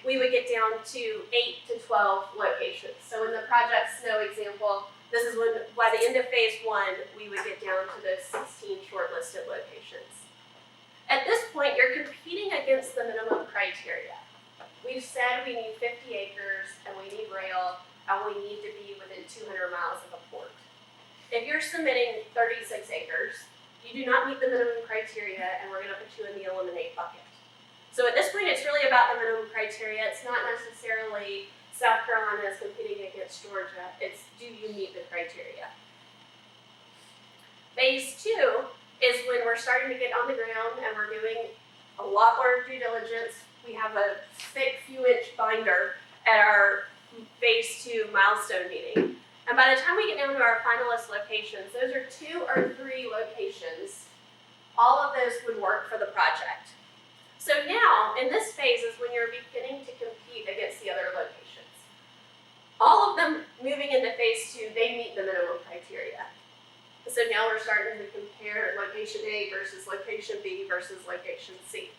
we would get down to 8 to 12 locations. So in the Project Snow example, this is when, by the end of phase one, we would get down to those 16 shortlisted locations. At this point, you're competing against the minimum criteria. We've said we need 50 acres, and we need rail, and we need to be within 200 miles of a port. If you're submitting 36 acres, you do not meet the minimum criteria, and we're going to put you in the eliminate bucket. So at this point, it's really about the minimum criteria. It's not necessarily South Carolina is competing against Georgia. It's do you meet the criteria? Phase two is when we're starting to get on the ground and we're doing a lot more due diligence. We have a thick few-inch binder at our phase two milestone meeting. And by the time we get down to our finalist locations, those are 2 or 3 locations. All of those would work for the project. So now, in this phase is when you're beginning to compete against the other locations. All of them moving into phase two, they meet the minimum criteria. So now we're starting to compare location A versus location B versus location C.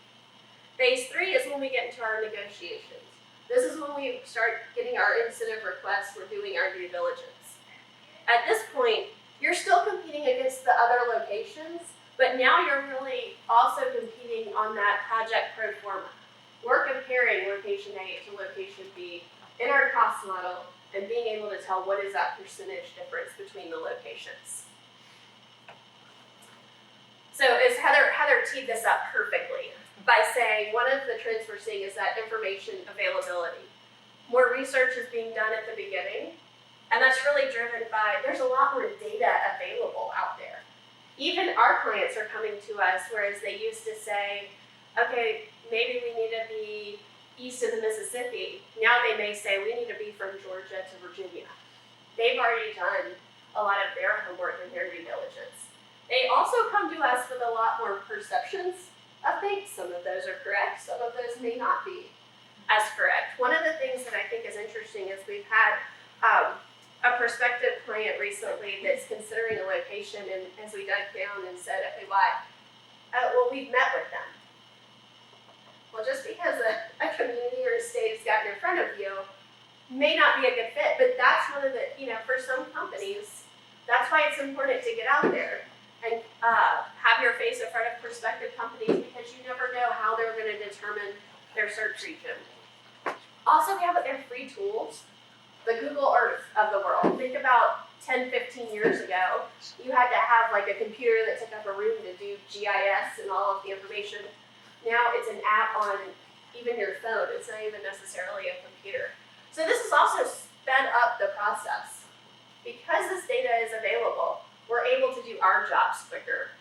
Phase three is when we get into our negotiations. This is when we start getting our incentive requests, we're doing our due diligence. At this point, you're still competing against the other locations, but now you're really also competing on that project pro forma. We're comparing location A to location B in our cost model and being able to tell what is that percentage difference between the locations. So as Heather teed this up perfectly by saying one of the trends we're seeing is that information availability. More research is being done at the beginning, and that's really driven by, there's a lot more data available out there. Even our clients are coming to us, whereas they used to say, okay, maybe we need to be east of the Mississippi, now they may say we need to be from Georgia to Virginia. They've already done a lot of their homework and their due diligence. They also come to us with a lot more perceptions of things. Some of those are correct, some of those may not be as correct. One of the things that I think is interesting is we've had a prospective client recently that's considering a location, and as we dug down and said, okay, why? Well, we've met with them. Well, just because a community or a state has gotten in front of you may not be a good fit, but that's one of the, for some companies, that's why it's important to get out there and have your face in front of prospective companies, because you never know how they're going to determine their search region. Also, we have their free tools, the Google Earth of the world. Think about 10, 15 years ago, you had to have like a computer that took up a room to do GIS and all of the information. Now it's an app on even your phone. It's not even necessarily a computer. So this has also sped up the process. Because this data is available, we're able to do our jobs quicker.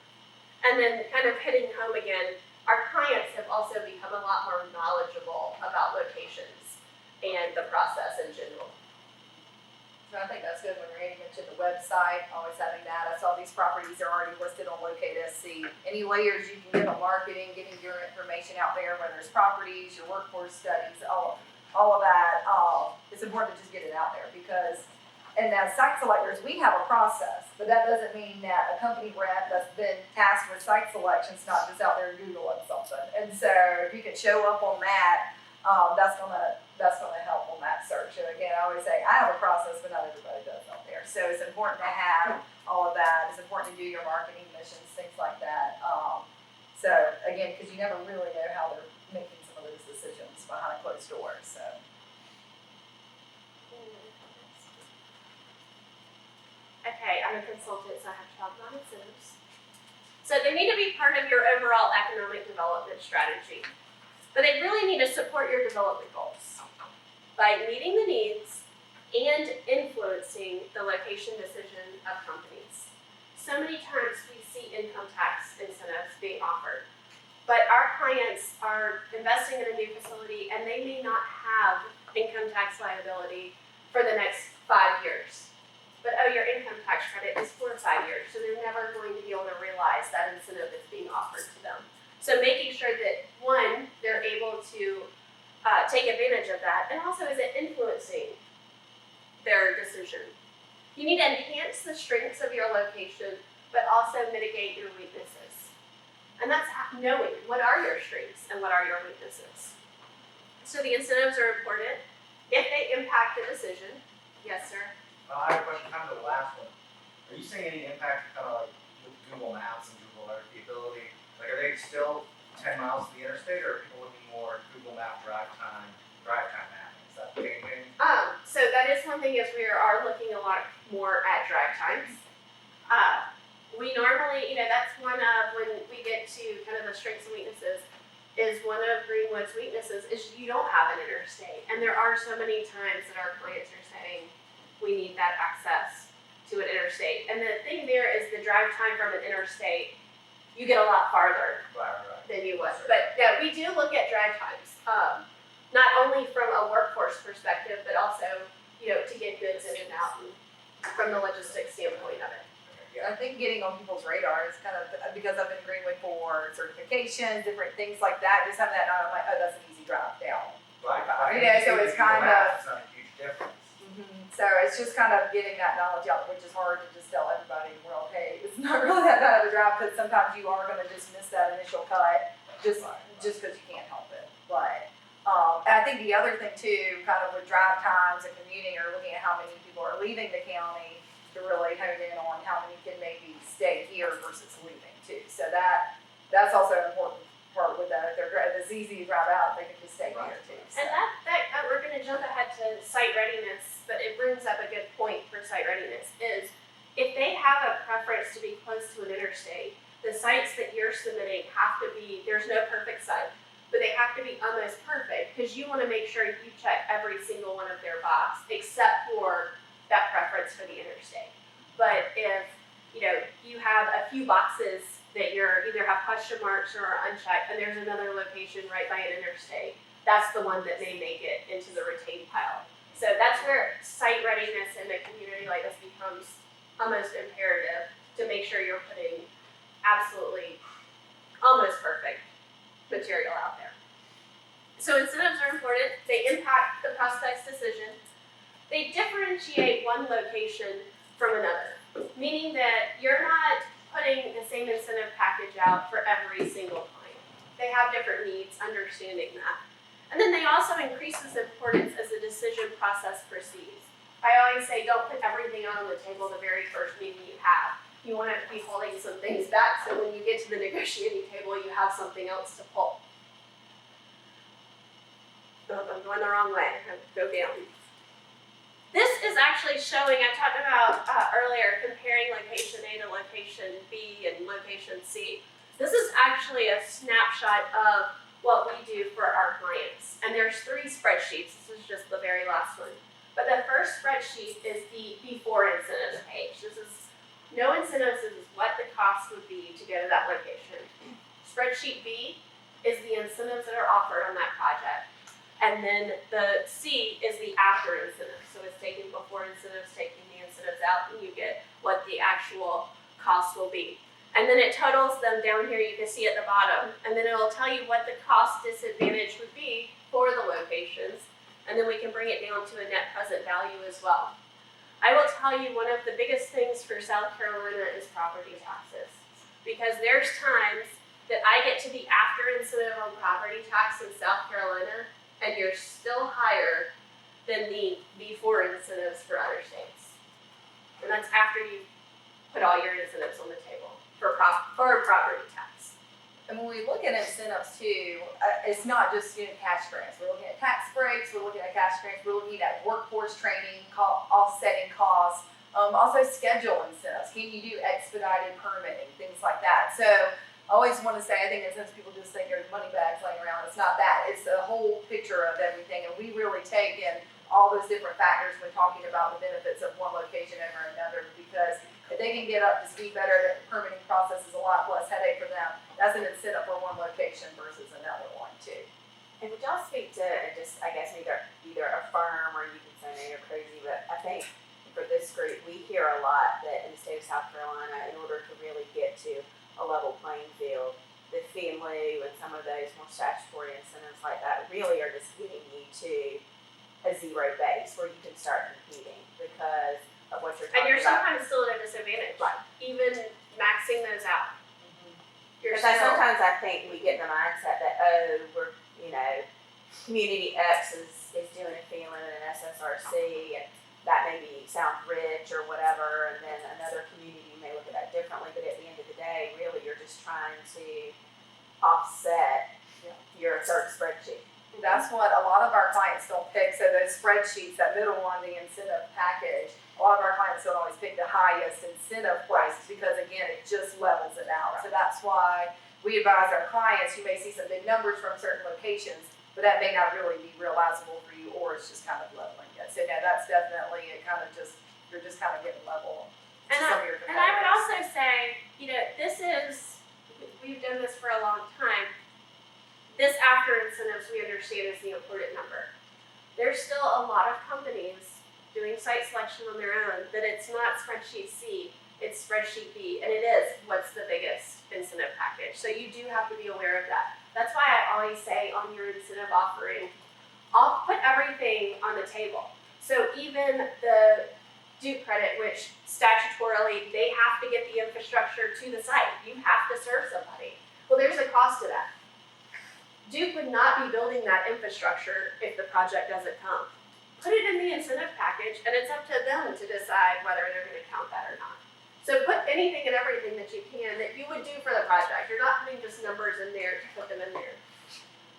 And then kind of hitting home again, our clients have also become a lot more knowledgeable about locations and the process in general. So I think that's good when Randy mentioned the website, always having that. I saw these properties are already listed on LocateSC. Any layers you can get on marketing, getting your information out there, whether it's properties, your workforce studies, all of that. It's important to just get it out there because, and as site selectors, we have a process, but that doesn't mean that a company rep that's been tasked with site selection is not just out there Googling something. And so if you can show up on that, that's gonna help on that search. And again, I always say, I have a process, but not everybody does out there. So it's important to have all of that. It's important to do your marketing missions, things like that. So again, because you never really know how they're making some of those decisions behind closed doors, so. Okay, I'm a consultant, so I have to talk about incentives. So they need to be part of your overall economic development strategy. But they really need to support your development goals by meeting the needs and influencing the location decision of companies. So many times we see income tax incentives being offered, but our clients are investing in a new facility and they may not have income tax liability for the next 5 years. But your income tax credit is for 5 years, so they're never going to be able to realize that incentive that's being offered to them. So making sure that, one, they're able to take advantage of that, and also is it influencing their decision. You need to enhance the strengths of your location, but also mitigate your weaknesses. And that's knowing what are your strengths and what are your weaknesses. So the incentives are important. If they impact the decision, yes, sir? I have a question, kind of the last one. Are you seeing any impact kind of like with Google Maps and Google Earth, the ability, like are they still 10 miles to the interstate, or are people looking more at Google Map drive time mapping? Is that changing? So that is one thing is we are looking a lot more at drive times. We normally, that's one of when we get to kind of the strengths and weaknesses, is one of Greenwood's weaknesses is you don't have an interstate. And there are so many times that our clients are saying, we need that access to an interstate. And the thing there is the drive time from an interstate, you get a lot farther than you would. But yeah, we do look at drive times, not only from a workforce perspective, but also, to get goods in and out and from the logistics standpoint of it. I think getting on people's radar is kind of, because I've been in Greenwood for certifications, different things like that, just having that, I'm like, oh, that's an easy drive down. Right. So it's kind of, It's not a huge difference. so it's just kind of getting that knowledge out, which is hard to just tell everybody in the world, hey, it's not really that bad of a drive, because sometimes you are going to just miss that initial cut, just because you can't help it. But, and I think the other thing too, kind of with drive times and commuting, or looking at how many people are leaving the county, to really hone in on how many can maybe stay here versus leaving too. So that's also an important part with that. If it's easy to drive out, they can just stay here too. So. And that we're going to jump ahead to site readiness, but it brings up a good point for site readiness is if they have a preference to be close to an interstate, the sites that you're submitting have to be, there's no perfect site, but they have to be almost perfect because you want to make sure you check every single one of their boxes except for that preference for the interstate. But if you have a few boxes that you're either have question marks or are unchecked, and there's another location right by an interstate, that's the one that may make it into the retained pile. So that's where site readiness in a community like this becomes almost imperative to make sure you're putting absolutely almost perfect material out there. So incentives are important. They impact the prospect's decision. They differentiate one location from another, meaning that you're not putting the same incentive package out for every single client. They have different needs, understanding that. And then they also increases importance as the decision process proceeds. I always say don't put everything out on the table the very first meeting you have. You want to be holding some things back so when you get to the negotiating table, you have something else to pull. Oh, I'm going the wrong way. I have to go down. This is actually showing, I talked about earlier, comparing location A to location B and location C. This is actually a snapshot of what we do for our clients. And there's 3 spreadsheets. This is just the very last one. But the first spreadsheet is the before incentives page. This is no incentives, this is what the cost would be to go to that location. Spreadsheet B is the incentives that are offered on that project. And then the C is the after incentives. So it's taking before incentives, taking the incentives out, and you get what the actual cost will be. And then it totals them down here, you can see at the bottom. And then it'll tell you what the cost disadvantage would be for the locations. And then we can bring it down to a net present value as well. I will tell you one of the biggest things for South Carolina is property taxes. Because there's times that I get to the after incentive on property tax in South Carolina, and you're still higher than the before incentives for other states. And that's after you put all your incentives on the table for property tax. And when we look at incentives too, it's not just cash grants. We're looking at tax breaks, we're looking at cash grants, we're looking at workforce training, offsetting costs, also schedule incentives. Can you do expedited permitting, things like that? So I always want to say, I think that since people just think there's money bags laying around, it's not that. It's the whole picture of everything, and we really take in all those different factors when talking about the benefits of one location over another, because if they can get up to speed better, the permitting process is a lot less headache for them. That's an incentive for one location versus another one too. And would y'all speak to, just, I guess, either affirm or you can say maybe you're crazy, but I think for this group, we hear a lot that in the state of South Carolina, in order to really get to a level playing field, the fee and lieu and some of those more statutory incentives like that really are just getting you to a zero base where you can start competing because of what you're talking about. And you're sometimes still at a disadvantage. Right. Even maxing those out. Because sometimes I think we get in the mindset that, we're, community X is doing a fee and lieu in an SSRC, and that maybe sounds rich or whatever, and then another community may look at that differently, but at the end of the day, really, you're just trying to offset your certain spreadsheet. That's what a lot of our clients don't pick. So those spreadsheets, that middle one, the incentive package, a lot of our clients don't always pick the highest incentive price because again, it just levels it out. So that's why we advise our clients, you may see some big numbers from certain locations, but that may not really be realizable for you, or it's just kind of leveling it. So yeah, that's definitely it. Kind of just, you're just kind of getting level. And I would also say, we've done this for a long time. This after incentives we understand is the important number. There's still a lot of companies doing site selection on their own that it's not spreadsheet C, it's spreadsheet B, and it is what's the biggest incentive package. So you do have to be aware of that. That's why I always say on your incentive offering, I'll put everything on the table. So even the Duke credit, which statutorily they have to get the infrastructure to the site. You have to serve somebody. Well, there's a cost to that. Duke would not be building that infrastructure if the project doesn't come. Put it in the incentive package, and it's up to them to decide whether they're going to count that or not. So put anything and everything that you can that you would do for the project. You're not putting just numbers in there to put them in there.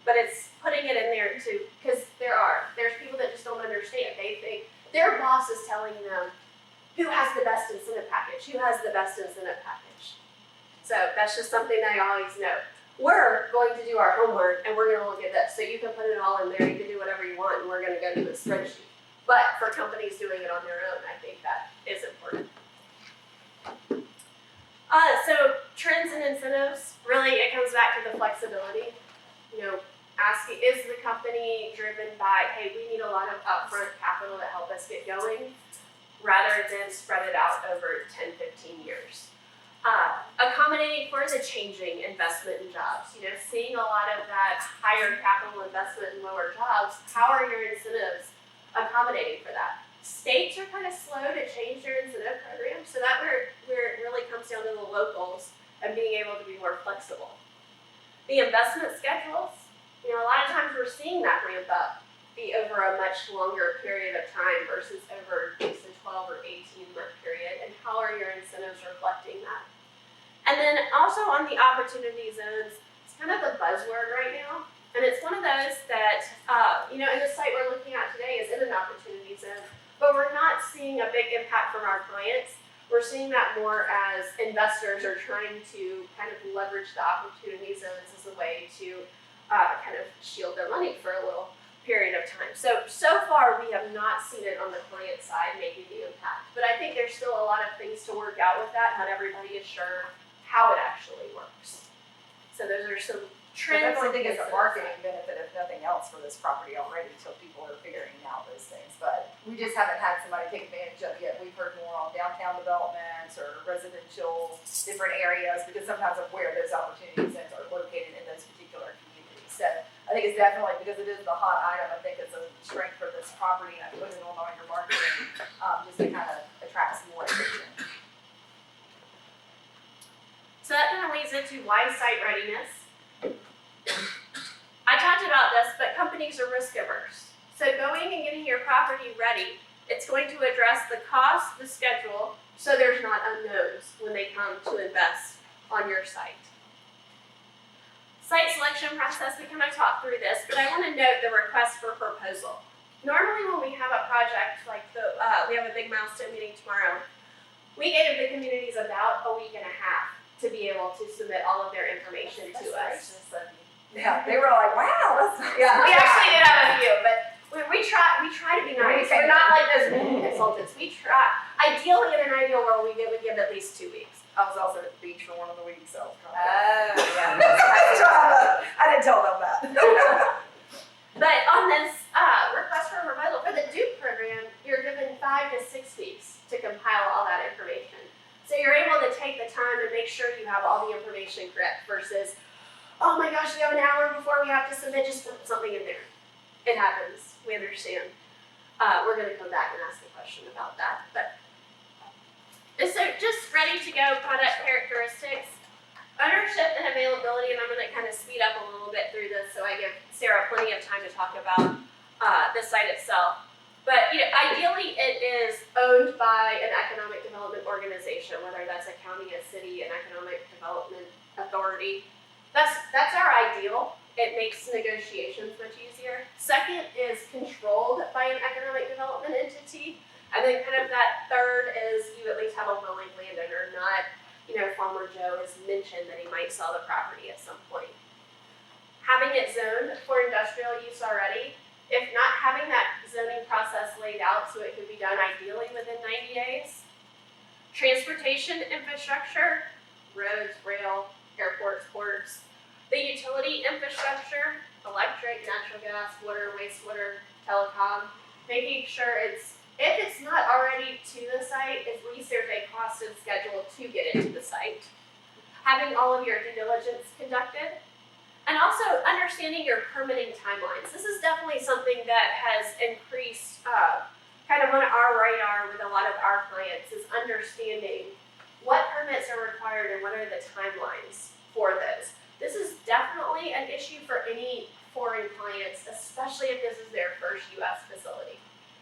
But it's putting it in there to, because there's people that just don't understand. They think their boss is telling them who has the best incentive package, who has the best incentive package. So that's just something I always know. We're going to do our homework and we're going to look at this. So you can put it all in there, you can do whatever you want, and we're going to go to the spreadsheet. But for companies doing it on their own, I think that is important. So trends and incentives, really it comes back to the flexibility. asking, is the company driven by, hey, we need a lot of upfront capital to help us get going, rather than spread it out over 10, 15 years. Accommodating for the changing investment in jobs, seeing a lot of that higher capital investment in lower jobs, how are your incentives accommodating for that? States are kind of slow to change their incentive programs, so that where it really comes down to the locals and being able to be more flexible. The investment schedules, a lot of times we're seeing that ramp up be over a much longer period of time versus over just a 12 or 18 month period, and how are your incentives reflecting that? And then also on the opportunity zones, it's kind of the buzzword right now, and it's one of those that, in the site we're looking at today is in an opportunity zone, but we're not seeing a big impact from our clients. We're seeing that more as investors are trying to kind of leverage the opportunity zones as a way to kind of shield their money for a little period of time. So far we have not seen it on the client side making the impact, but I think there's still a lot of things to work out with that. Not everybody is sure how it actually works. So those are some trends. I think it's a marketing benefit, if nothing else, for this property already, until people are figuring out those things. But we just haven't had somebody take advantage of it yet. We've heard more on downtown developments or residential, different areas, because sometimes of where those opportunity zones are located in those particular communities. So I think it's definitely, because it is the hot item, I think it's a strength for this property, and I put it on all your marketing, just to kind of attract some more attention. So that kind of leads into why site readiness. I talked about this, but companies are risk averse. So going and getting your property ready, it's going to address the cost, the schedule, so there's not unknowns when they come to invest on your site. Site selection process, we kind of talked through this, but I want to note the request for proposal. Normally when we have a project like we have a big milestone meeting tomorrow, we gave the communities about a week and a half to be able to submit all of their information to us. Yeah, they were like, wow, that's nice. Yeah, we actually did have a few, but we try to be nice. We're not like those consultants. We try. Ideally, in an ideal world, we would give at least 2 weeks. I was also at the beach for one of the weeks, so. Yeah. I didn't tell them that. But on this request for proposal for the Duke program, you're given 5 to 6 weeks to compile all that information. So you're able to take the time to make sure you have all the information correct versus, oh my gosh, we have an hour before we have to submit, just put something in there. It happens, we understand. We're gonna come back and ask a question about that. But so just ready to go product characteristics, ownership and availability, and I'm gonna kind of speed up a little bit through this so I give Sarah plenty of time to talk about the site itself. But ideally it is owned by an economic development organization, whether that's a county, a city, an economic development authority. That's our ideal. It makes negotiations much easier. Second is controlled by an economic development entity. And then kind of that third is you at least have a willing landowner, not, Farmer Joe has mentioned that he might sell the property at some point. Having it zoned for industrial use already, if not having that zoning process laid out so it can be done ideally within 90 days. Transportation infrastructure, roads, rail, airports, ports. The utility infrastructure, electric, natural gas, water, wastewater, telecom. Making sure if it's not already to the site, at least there's a cost and schedule to get it to the site. Having all of your due diligence conducted. And also understanding your permitting timelines. This is definitely something that has increased kind of on our radar with a lot of our clients, is understanding what permits are required and what are the timelines for those. This is definitely an issue for any foreign clients, especially if this is their first U.S. facility.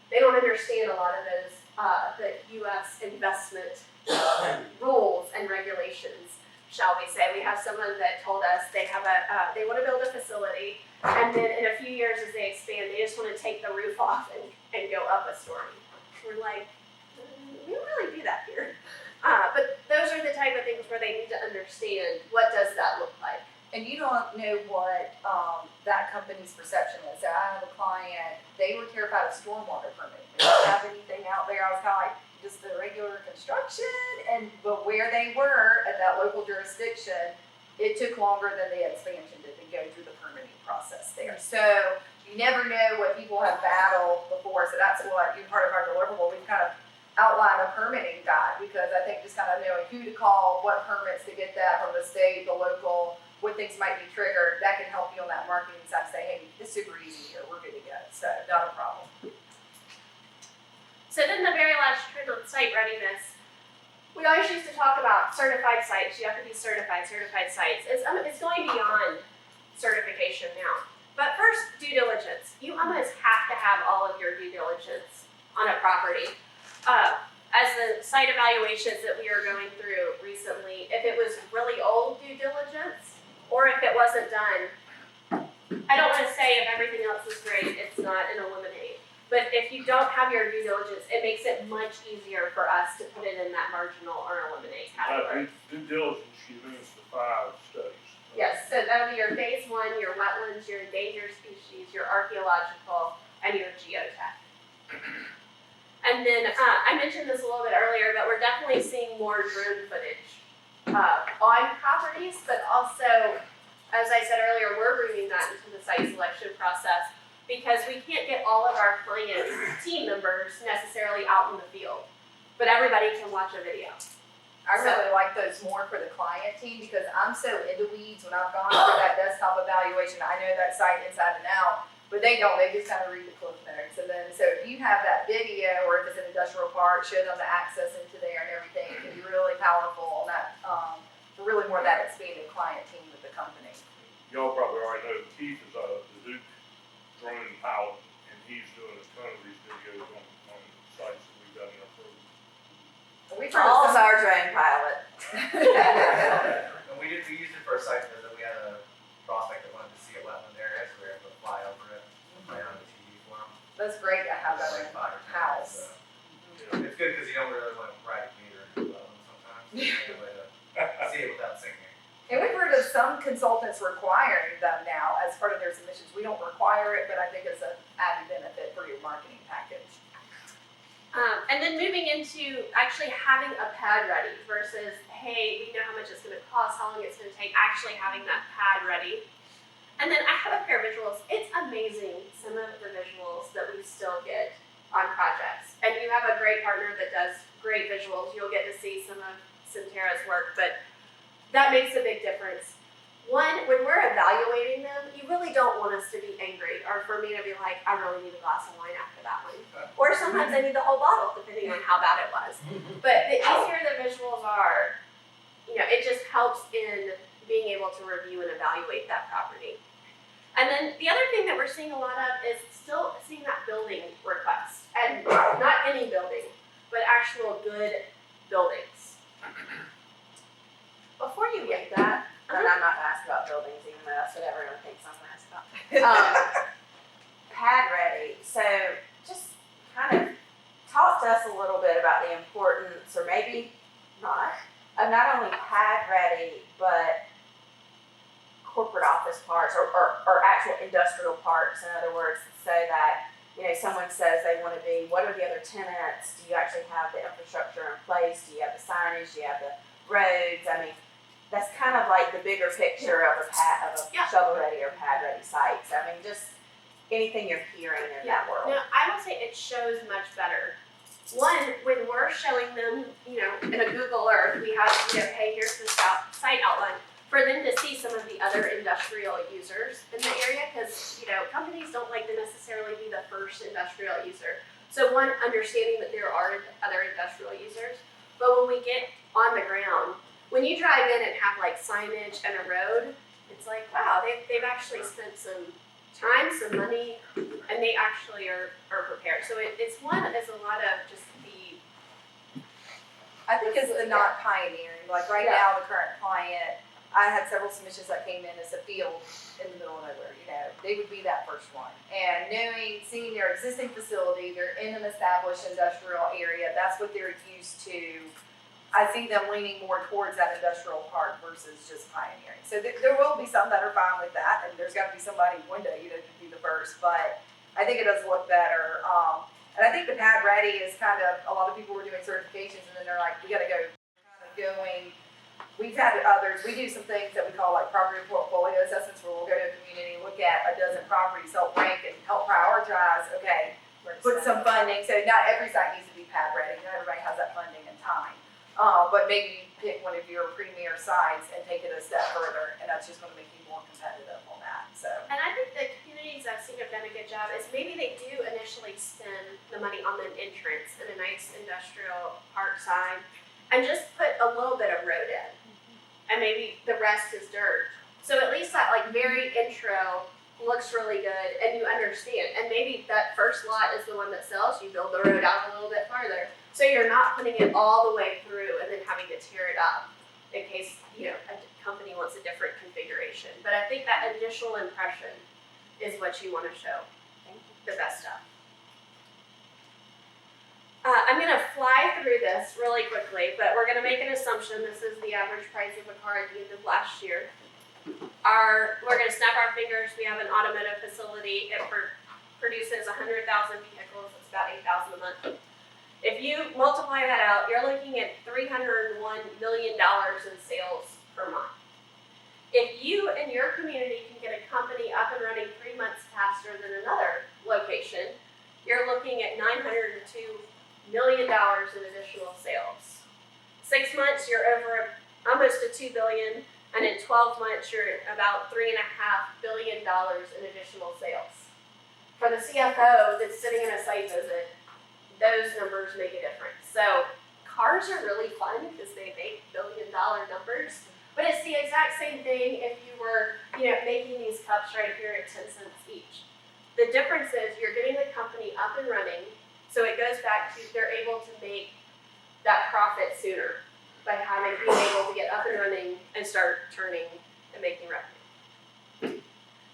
They don't understand a lot of those, the U.S. investment rules and regulations. Shall we say. We have someone that told us they want to build a facility, and then in a few years as they expand, they just want to take the roof off and go up a story. We're like, we don't really do that here. But those are the type of things where they need to understand what does that look like. And you don't know what that company's perception is. So I have a client, they were terrified of stormwater permitting. They didn't have anything out there. I was kind of like, just the regular construction, but where they were at that local jurisdiction, it took longer than the expansion did to go through the permitting process there. So you never know what people have battled before, so that's what, you're part of our deliverable, we've kind of outlined a permitting guide, because I think just kind of knowing who to call, what permits to get that from the state, the local, what things might be triggered, that can help you on that marketing side, say, hey, it's super easy here, we're good to go, so not a problem. So then the very last trend on site readiness, we always used to talk about certified sites. You have to be certified sites. It's going beyond certification now. But first, due diligence. You almost have to have all of your due diligence on a property. As the site evaluations that we are going through recently, if it was really old due diligence, or if it wasn't done, I don't want to say if everything else is great, it's not an eliminate. But if you don't have your due diligence, it makes it much easier for us to put it in that marginal or eliminate category. Due diligence, she means the 5 studies. Yes, so that'll be your phase 1, your wetlands, your endangered species, your archaeological, and your geotech. And then, I mentioned this a little bit earlier, but we're definitely seeing more drone footage on properties, but also, as I said earlier, we're bringing that into the site selection process, because we can't get all of our clients' team members necessarily out in the field, but everybody can watch a video. I really like those more for the client team, because I'm so into weeds when I've gone through that desktop evaluation. I know that site inside and out, but they don't. They just kind of read the cliff notes. And then, so if you have that video, or if it's an industrial park, show them the access into there and everything, it can be really powerful on that, for really more of that expanded client team with the company. Y'all probably already know Keith is the Duke drone pilot, and he's doing a ton of these videos on sites that we've done in our program. We've Paul's our drone pilot. And we used it for a site visit. We had a prospect that wanted to see a wetland area, so we were able to fly over it, play on the TV for them. That's great to have that in Like 5 or 10 house. minutes, so. It's good because you don't really want to ride a meter into the wetland sometimes. It's a way to see it without sinking. And we've heard of some consultants requiring them now as part of their submissions. We don't require it, but I think it's an added benefit for your marketing package. And then moving into actually having a pad ready versus, hey, we know how much it's going to cost, how long it's going to take, actually having that pad ready. And then I have a pair of visuals. It's amazing, some of the visuals that we still get on projects. And you have a great partner that does great visuals. You'll get to see some of Centera's work, but that makes a big difference. One, when we're evaluating them, you really don't want us to be angry, or for me to be like, I really need a glass of wine after that one. Or sometimes I need the whole bottle, depending on how bad it was. But the easier the visuals are, it just helps in being able to review and evaluate that property. And then the other thing that we're seeing a lot of is still seeing that building request. And not any building, but actual good buildings. Before you get that, and I'm not gonna ask about buildings, even though that's what everyone thinks I'm gonna ask about. Pad ready, so just kind of talk to us a little bit about the importance, or maybe not, of not only pad ready, but corporate office parks, or actual industrial parks, in other words, so that, someone says they wanna be, what are the other tenants? Do you actually have the infrastructure in place? Do you have the signage? Do you have the roads? I mean, that's kind of like the bigger picture of a shovel-ready or pad-ready site. So, I mean, just anything you're hearing in that world. Now, I will say it shows much better. One, when we're showing them, in a Google Earth, we have, hey, here's the site outline, for them to see some of the other industrial users in the area, because, companies don't like to necessarily be the first industrial user. So one, understanding that there are other industrial users, but when we get on the ground, when you drive in and have like signage and a road, it's like, wow, they've actually spent some time, some money, and they actually are prepared. So it's a lot of just the. I think it's the not pioneering, like right now, the current client, I had several submissions that came in as a field in the middle of nowhere, they would be that first one. And seeing their existing facility, they're in an established industrial area, that's what they're used to. I see them leaning more towards that industrial park versus just pioneering. So there will be some that are fine with that, and there's got to be somebody one day, to be the first. But I think it does look better. And I think the pad ready is kind of, a lot of people were doing certifications, and then they're like, we got to go, kind of going we've had others, we do some things that we call like property portfolio assessments, where we'll go to a community and look at a dozen properties, help rank and help prioritize, okay, put some funding, so not every site needs to be pad ready, not everybody has that funding and time. But maybe you pick one of your premier sites and take it a step further, and that's just gonna make you more competitive on that, so. And I think the communities I've seen have done a good job is maybe they do initially spend the money on an entrance and a nice industrial park sign and just put a little bit of road in. And maybe the rest is dirt. So at least that like very intro looks really good and you understand. And maybe that first lot is the one that sells, you build the road out a little bit farther. So you're not putting it all the way through and then having to tear it up in case, a company wants a different configuration. But I think that initial impression is what you want to show the best of. I'm going to fly through this really quickly, but we're going to make an assumption. This is the average price of a car at the end of last year. We're going to snap our fingers. We have an automotive facility. It produces 100,000 vehicles. It's about 8,000 a month. If you multiply that out, you're looking at $301 million in sales per month. If you and your community can get a company up and running 3 months faster than another location, you're looking at $902 million in additional sales. 6 months, you're over almost to $2 billion, and in 12 months, you're at about $3.5 billion in additional sales. For the CFO that's sitting in a site visit, those numbers make a difference. So cars are really fun because they make billion-dollar numbers, but it's the exact same thing if you were, making these cups right here at 10 cents each. The difference is you're getting the company up and running, so it goes back to they're able to make that profit sooner by being able to get up and running and start turning and making revenue.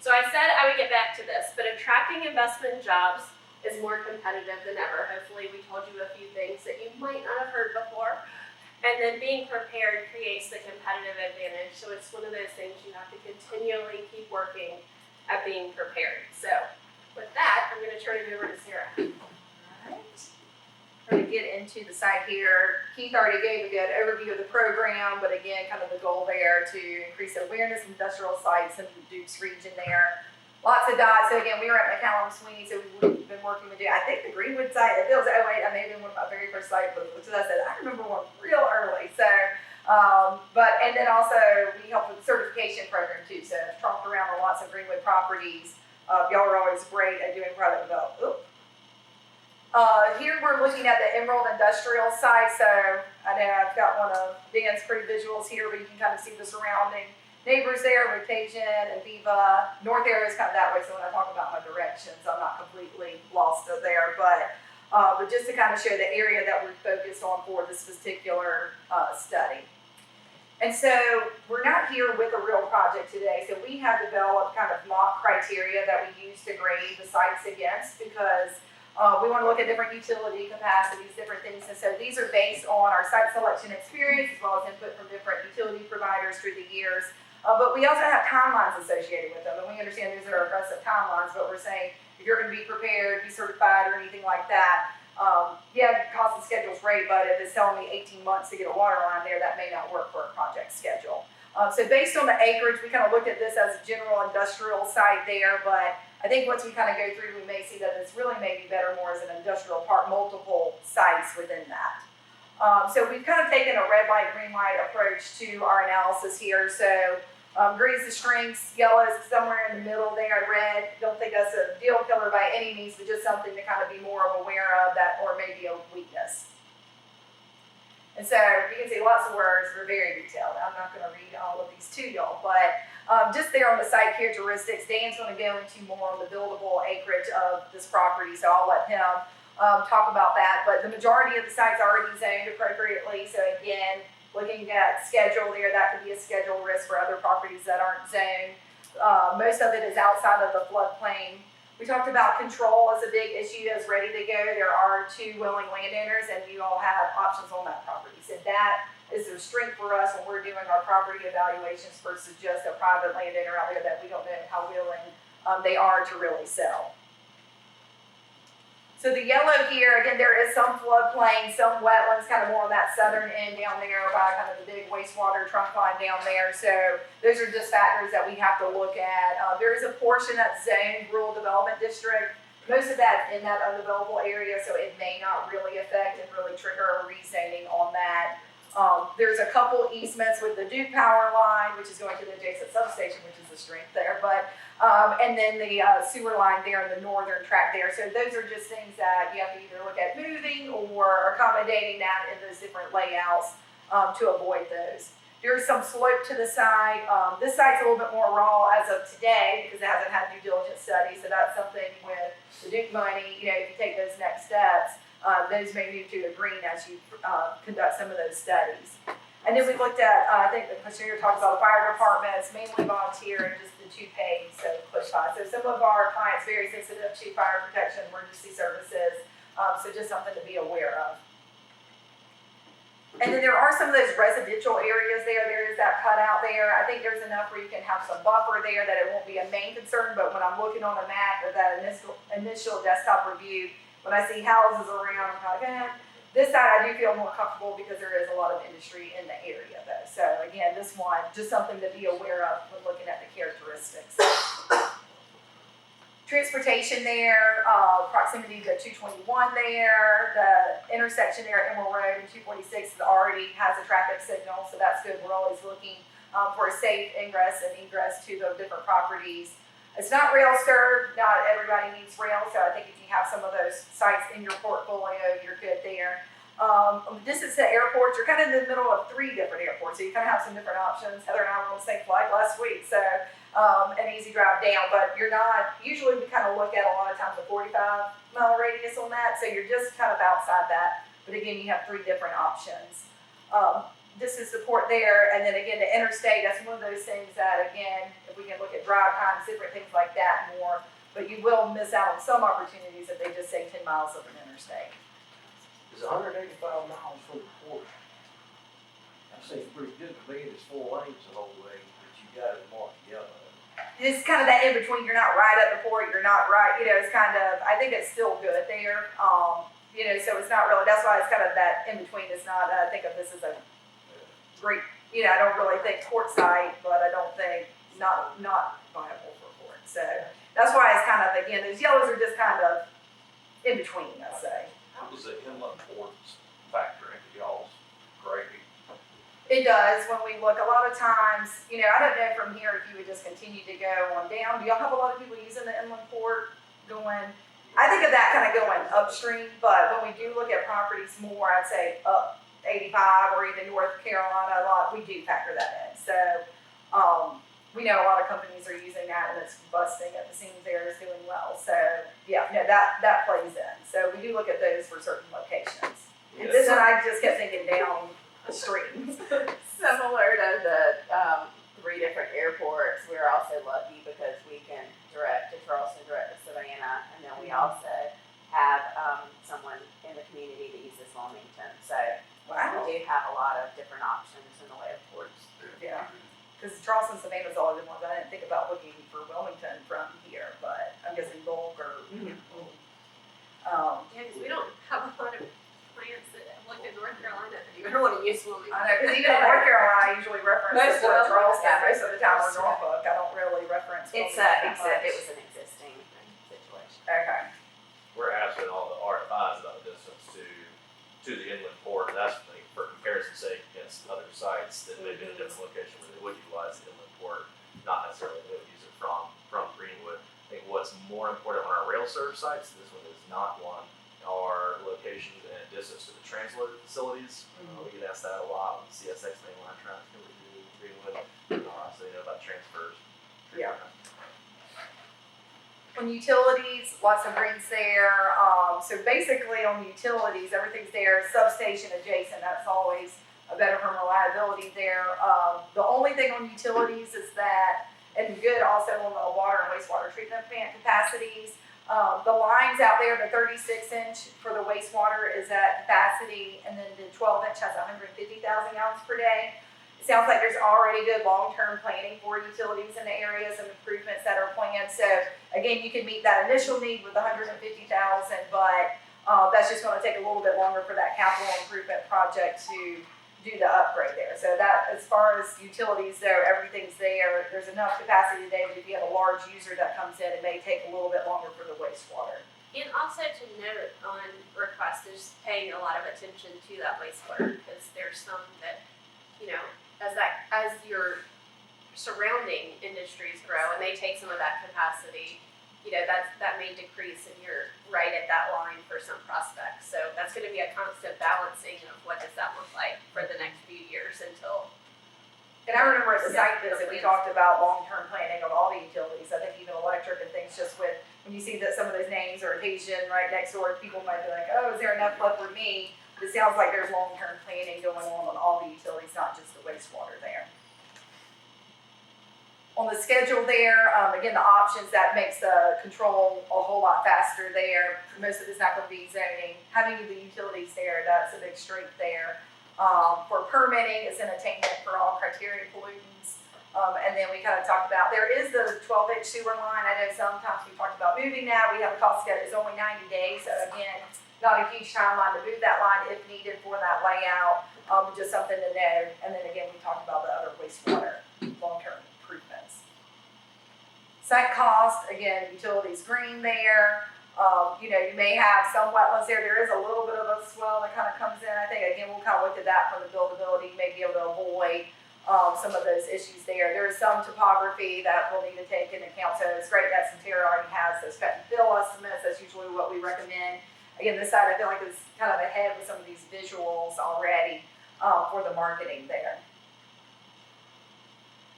So I said I would get back to this, but attracting investment jobs is more competitive than ever. Hopefully we told you a few things that you might not have heard before. And then being prepared creates the competitive advantage. So it's one of those things you have to continually keep working at being prepared. So with that, I'm going to turn it over to Sarah. Alright. We're going to get into the site here. Keith already gave a good overview of the program, but again, kind of the goal there to increase awareness of industrial sites in the Dukes region there. Lots of dots. So again, we were at McCallum Sweeney, so we've been working with, I think the Greenwood site, it feels, I may have been one of my very first sites, but as I said, I remember one real early. So, and then also we help with the certification program too. So I've talked around on lots of Greenwood properties. Y'all are always great at doing product development. Here we're looking at the Emerald Industrial site. So I know I've got one of Dan's pretty visuals here, but you can kind of see the surrounding neighbors there with Cajun and Viva. North area is kind of that way, so when I talk about my directions, I'm not completely lost there. But just to kind of show the area that we're focused on for this particular study. And so we're not here with a real project today, so we have developed kind of mock criteria that we use to grade the sites against because we want to look at different utility capacities, different things. And so these are based on our site selection experience as well as input from different utility providers through the years. But we also have timelines associated with them, and we understand these are aggressive timelines, but we're saying if you're going to be prepared, be certified, or anything like that, cost and schedule's great, but if it's telling me 18 months to get a water line there, that may not work for a project schedule. So based on the acreage, we kind of looked at this as a general industrial site there, but I think once we kind of go through, we may see that it's really maybe better more as an industrial park, multiple sites within that. So we've kind of taken a red light, green light approach to our analysis here. So green is the strengths, yellow is somewhere in the middle there, red, don't think that's a deal killer by any means, but just something to kind of be more aware of that, or maybe a weakness. And so you can see lots of words, we're very detailed. I'm not going to read all of these to y'all, but just there on the site characteristics, Dan's going to go into more on the buildable acreage of this property, so I'll let him talk about that. But the majority of the site's already zoned appropriately, so again, looking at schedule there, that could be a schedule risk for other properties that aren't zoned. Most of it is outside of the floodplain. We talked about control as a big issue as ready to go. There are 2 willing landowners and you all have options on that property. So that is a strength for us when we're doing our property evaluations versus just a private landowner out there that we don't know how willing they are to really sell. So the yellow here, again, there is some floodplain, some wetlands, kind of more on that southern end down there by kind of the big wastewater trunk line down there. So those are just factors that we have to look at. There is a portion that's zoned rural development district. Most of that in that undevelopable area, so it may not really affect and really trigger a rezoning on that. There's a couple easements with the Duke power line, which is going to the adjacent substation, which is the strength there, but and then the sewer line there in the northern tract there. So those are just things that you have to either look at moving or accommodating that in those different layouts to avoid those. There's some slope to the side. This site's a little bit more raw as of today because it hasn't had due diligence studies. So that's something with the Duke money, you know, if you take those next steps, those may move to the green as you conduct some of those studies. And then we looked at, I think the questionnaire talked about the fire department, it's mainly volunteer and just the 2 paid, so push 5. So some of our clients very sensitive to fire protection, emergency services, so just something to be aware of. And then there are some of those residential areas there. There is that cutout there. I think there's enough where you can have some buffer there that it won't be a main concern, but when I'm looking on the map with that initial desktop review, when I see houses around, I'm like, this side I do feel more comfortable because there is a lot of industry in the area though. So again, this one, just something to be aware of when looking at the characteristics. Transportation there, proximity to 221 there, the intersection there at Emerald Road and 246 already has a traffic signal, so that's good. We're always looking for a safe ingress and egress to the different properties. It's not rail served, not everybody needs rail, so I think if you have some of those sites in your portfolio, you're good there. Distance to airports, you're kind of in the middle of 3 different airports, so you kind of have some different options. Heather and I were on the same flight last week, so an easy drive down, but you're not, usually we kind of look at a lot of times a 45-mile radius on that, so you're just kind of outside that, but again, you have 3 different options. This is the port there, and then again, the interstate, that's one of those things that, again, if we can look at drive times, different things like that more, but you will miss out on some opportunities if they just say 10 miles of an interstate. Is 185 miles from the port? That seems pretty good to me. It's 4 lanes the whole way, but you got it marked yellow. It's kind of that in between, you're not right at the port, you're not right, you know, it's kind of, I think it's still good there. You know, so it's not really, that's why it's kind of that in between. It's not, I think of this as a great, you know, I don't really think port site, but I don't think not viable for port. So that's why it's kind of, again, those yellows are just kind of in between, I'd say. How does the inland ports factor into y'all's grading? It does when we look, a lot of times, you know, I don't know from here if you would just continue to go on down. Do y'all have a lot of people using the inland port going? I think of that kind of going upstream, but when we do look at properties more, I'd say up 85 or even North Carolina a lot, we do factor that in. So we know a lot of companies are using that and it's busting at the seams there, is doing well. So yeah, no, that plays in. So we do look at those for certain locations. And this one I just kept thinking down the stream. Similar to the 3 different airports, we're also lucky because we can direct to Charleston, direct to Savannah, and then we also have someone in the community that uses Wilmington. So Wow. we do have a lot of different options in the way of ports. Yeah. Because Charleston, Savannah's all the ones I didn't think about looking for Wilmington from here, but I'm guessing bulk or. Yeah, because we don't have a lot of plants that have looked in North Carolina that even want to use Wilmington. I know, because even in North Carolina, I usually reference Most the of them. Charleston, Yeah. most of the time or Norfolk, I don't really reference It's Wilmington that it much. was an existing situation. Okay. We're asking all the RFIs about the distance to the inland port, and that's for comparison's sake against other sites that may be in a different location where they would utilize the inland port, not necessarily they would use it from Greenwood. I think what's more important on our rail serve sites, this one is not one, are locations and distance to the transload facilities. We get asked that a lot with CSX mainline traffic that we do in Greenwood, so you know about transfers. Yeah. On utilities, lots of greens there. So basically on utilities, everything's there, substation adjacent, that's always a better from reliability there. The only thing on utilities is that, and good also on the water and wastewater treatment plant capacities, the lines out there, the 36-inch for the wastewater is at capacity, and then the 12-inch has 150,000 gallons per day. It sounds like there's already good long-term planning for utilities in the areas and improvements that are planned. So again, you can meet that initial need with 150,000, but That's just gonna take a little bit longer for that capital improvement project to do the upgrade there. So that, as far as utilities there, everything's there. There's enough capacity today, but if you have a large user that comes in, it may take a little bit longer for the wastewater. And also to note on request is paying a lot of attention to that wastewater, because there's some that, you know, as your surrounding industries grow and they take some of that capacity, you know, that may decrease and you're right at that line for some prospects. So that's gonna be a constant balancing of what does that look like for the next few years until. And I remember at the site visit, we talked about long-term planning of all the utilities. I think even electric and things, just with, when you see that some of those names are Asian right next door, people might be like, oh, is there enough left for me? But it sounds like there's long-term planning going on all the utilities, not just the wastewater there. On the schedule there, again, the options, that makes the control a whole lot faster there. Most of it's not gonna be zoning. Having the utilities there, that's a big strength there. For permitting, it's an attainment for all criteria pollutants. And then we kind of talked about, there is the 12-inch sewer line. I know sometimes we talked about moving that. We have a cost schedule, it's only 90 days. So again, not a huge timeline to move that line if needed for that layout, just something to know. And then again, we talked about the other wastewater long-term improvements. Site cost, again, utilities green there. You know, you may have some wetlands there. There is a little bit of a swell that kind of comes in. I think, again, we'll kind of look at that for the buildability, you may be able to avoid some of those issues there. There is some topography that we'll need to take into account. So it's great that Centerra already has those cut and fill estimates. That's usually what we recommend. Again, this side I feel like is kind of ahead with some of these visuals already for the marketing there.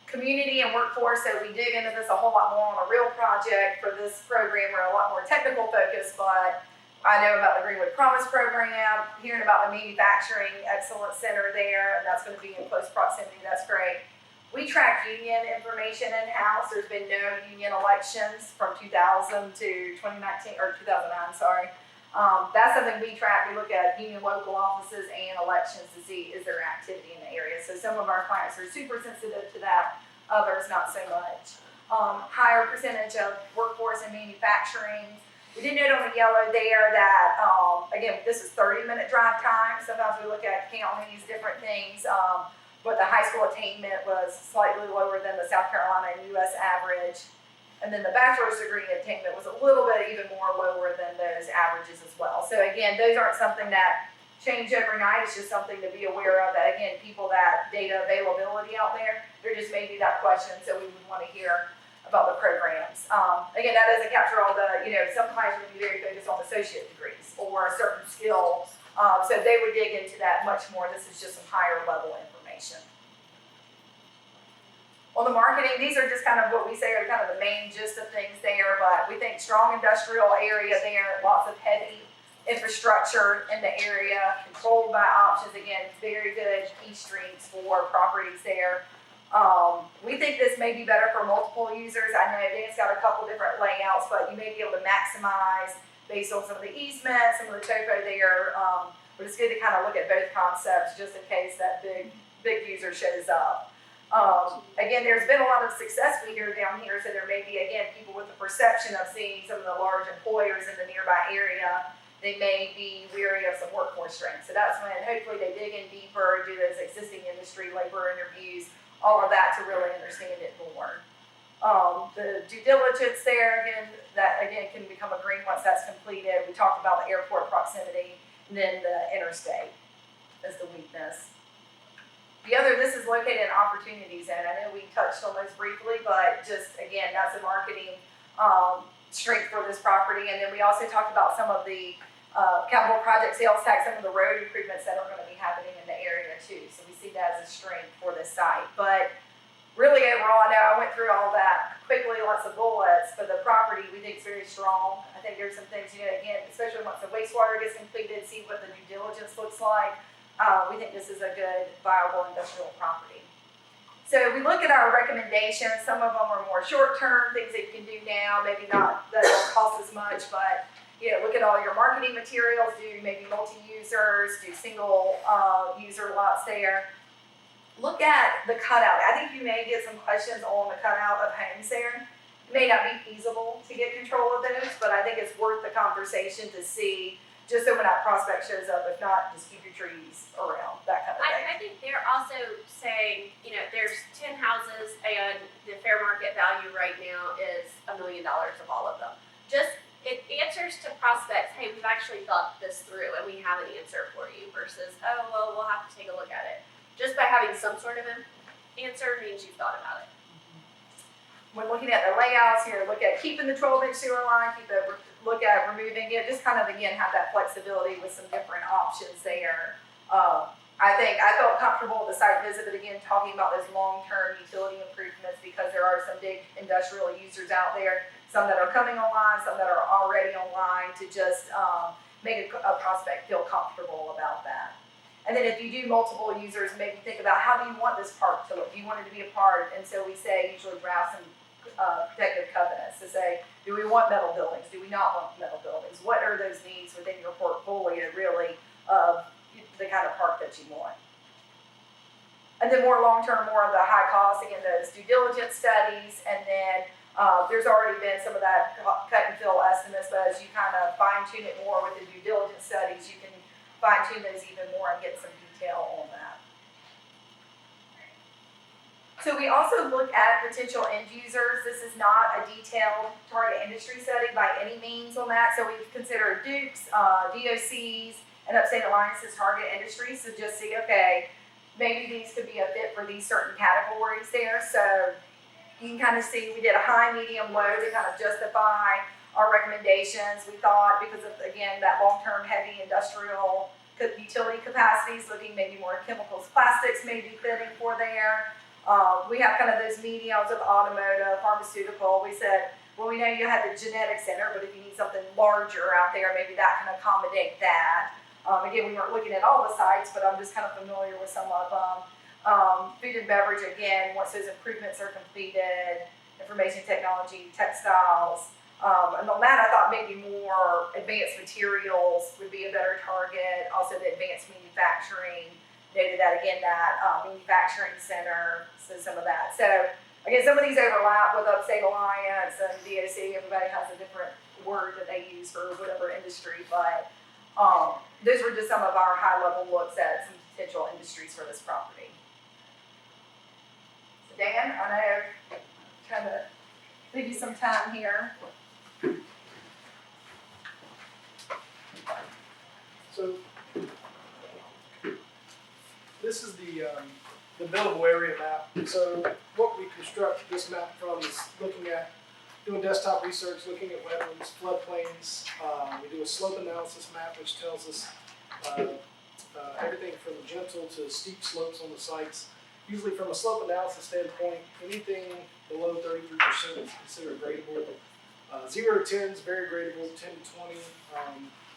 Community and workforce, so we dig into this a whole lot more on a real project. For this program, we're a lot more technical focused, but I know about the Greenwood Promise program, hearing about the Manufacturing Excellence Center there, and that's going to be in close proximity, that's great. We track union information in-house. There's been no union elections from 2000 to 2019, or 2009, sorry. That's something we track. We look at union local offices and elections to see is there activity in the area. So some of our clients are super sensitive to that, others not so much. Higher percentage of workforce in manufacturing. We did note on the yellow there that, again, this is 30-minute drive time. Sometimes we look at counties, different things, but the high school attainment was slightly lower than the South Carolina and US average. And then the bachelor's degree attainment was a little bit even more lower than those averages as well. So again, those aren't something that change overnight. It's just something to be aware of that, again, people that data availability out there, there just may be that question. So we would want to hear about the programs. Again, that doesn't capture all the, you know, some clients would be very focused on associate degrees or a certain skill. So they would dig into that much more. This is just some higher level information. On the marketing, these are just kind of what we say are kind of the main gist of things there, but we think strong industrial area there, lots of heavy infrastructure in the area, controlled by options, again, very good key streets for properties there. We think this may be better for multiple users. I know Dan's got a couple different layouts, but you may be able to maximize based on some of the easements, some of the topo there, but it's good to kind of look at both concepts just in case that big user shows up. Again, there's been a lot of success we hear down here, so there may be, again, people with the perception of seeing some of the large employers in the nearby area. They may be weary of some workforce strength. So that's when hopefully they dig in deeper, do those existing industry labor interviews, all of that to really understand it more. The due diligence there, again, that again can become a green once that's completed. We talked about the airport proximity, and then the interstate as the weakness. This is located in opportunity zone. I know we touched on those briefly, but just again, that's a marketing strength for this property. And then we also talked about some of the capital project sales tax, some of the road improvements that are going to be happening in the area too. So we see that as a strength for this site. But really overall, I know I went through all that quickly, lots of bullets, but the property we think is very strong. I think there's some things, you know, again, especially once the wastewater gets completed, see what the due diligence looks like. We think this is a good, viable industrial property. So we look at our recommendations. Some of them are more short-term, things that you can do now, maybe not that don't cost as much, but you know, look at all your marketing materials, do maybe multi-users, do single user lots there. Look at the cutout. I think you may get some questions on the cutout of homes there. It may not be feasible to get control of those, but I think it's worth the conversation to see just so when that prospect shows up, if not, just keep your trees around, that kind of thing. I think they're also saying, you know, there's 10 houses and the fair market value right now is $1 million of all of them. Just, it answers to prospects, hey, we've actually thought this through and we have an answer for you versus, oh, well, we'll have to take a look at it. Just by having some sort of an answer means you've thought about it. When looking at the layouts here, look at keeping the 12-inch sewer line, look at removing it, just kind of, again, have that flexibility with some different options there. I felt comfortable at the site visit, but again, talking about those long-term utility improvements because there are some big industrial users out there, some that are coming online, some that are already online, to just make a prospect feel comfortable about that. And then if you do multiple users, maybe think about how do you want this park to look? Do you want it to be a park? And so we say usually draft some protective covenants to say, do we want metal buildings? Do we not want metal buildings? What are those needs within your portfolio really of the kind of park that you want? And then more long-term, more of the high cost, again, those due diligence studies, and then there's already been some of that cut and fill estimates, but as you kind of fine-tune it more with the due diligence studies, you can fine-tune those even more and get some detail on that. So we also look at potential end users. This is not a detailed target industry study by any means on that. So we've considered Duke's, DOC's, and Upstate Alliance's target industries to just see, okay, maybe these could be a fit for these certain categories there. So you can kind of see we did a high, medium, low to kind of justify our recommendations. We thought because of, again, that long-term heavy industrial utility capacities, looking maybe more at chemicals, plastics may be fitting for there. We have kind of those mediums of automotive, pharmaceutical. We said, well, we know you have the genetic center, but if you need something larger out there, maybe that can accommodate that. Again, we weren't looking at all the sites, but I'm just kind of familiar with some of them. Food and beverage, again, once those improvements are completed, information technology, textiles. And on that, I thought maybe more advanced materials would be a better target. Also, the advanced manufacturing, noted that again, that manufacturing center, so some of that. So, again, some of these overlap with Upstate Alliance and DOC. Everybody has a different word that they use for whatever industry, but those were just some of our high-level looks at some potential industries for this property. So Dan, I know, trying to give you some time here. So this is the buildable area map. So what we construct this map from is looking at doing desktop research, looking at wetlands, floodplains. We do a slope analysis map, which tells us everything from gentle to steep slopes on the sites. Usually from a slope analysis standpoint, anything below 33% is considered gradable. 0 to 10 is very gradable. 10 to 20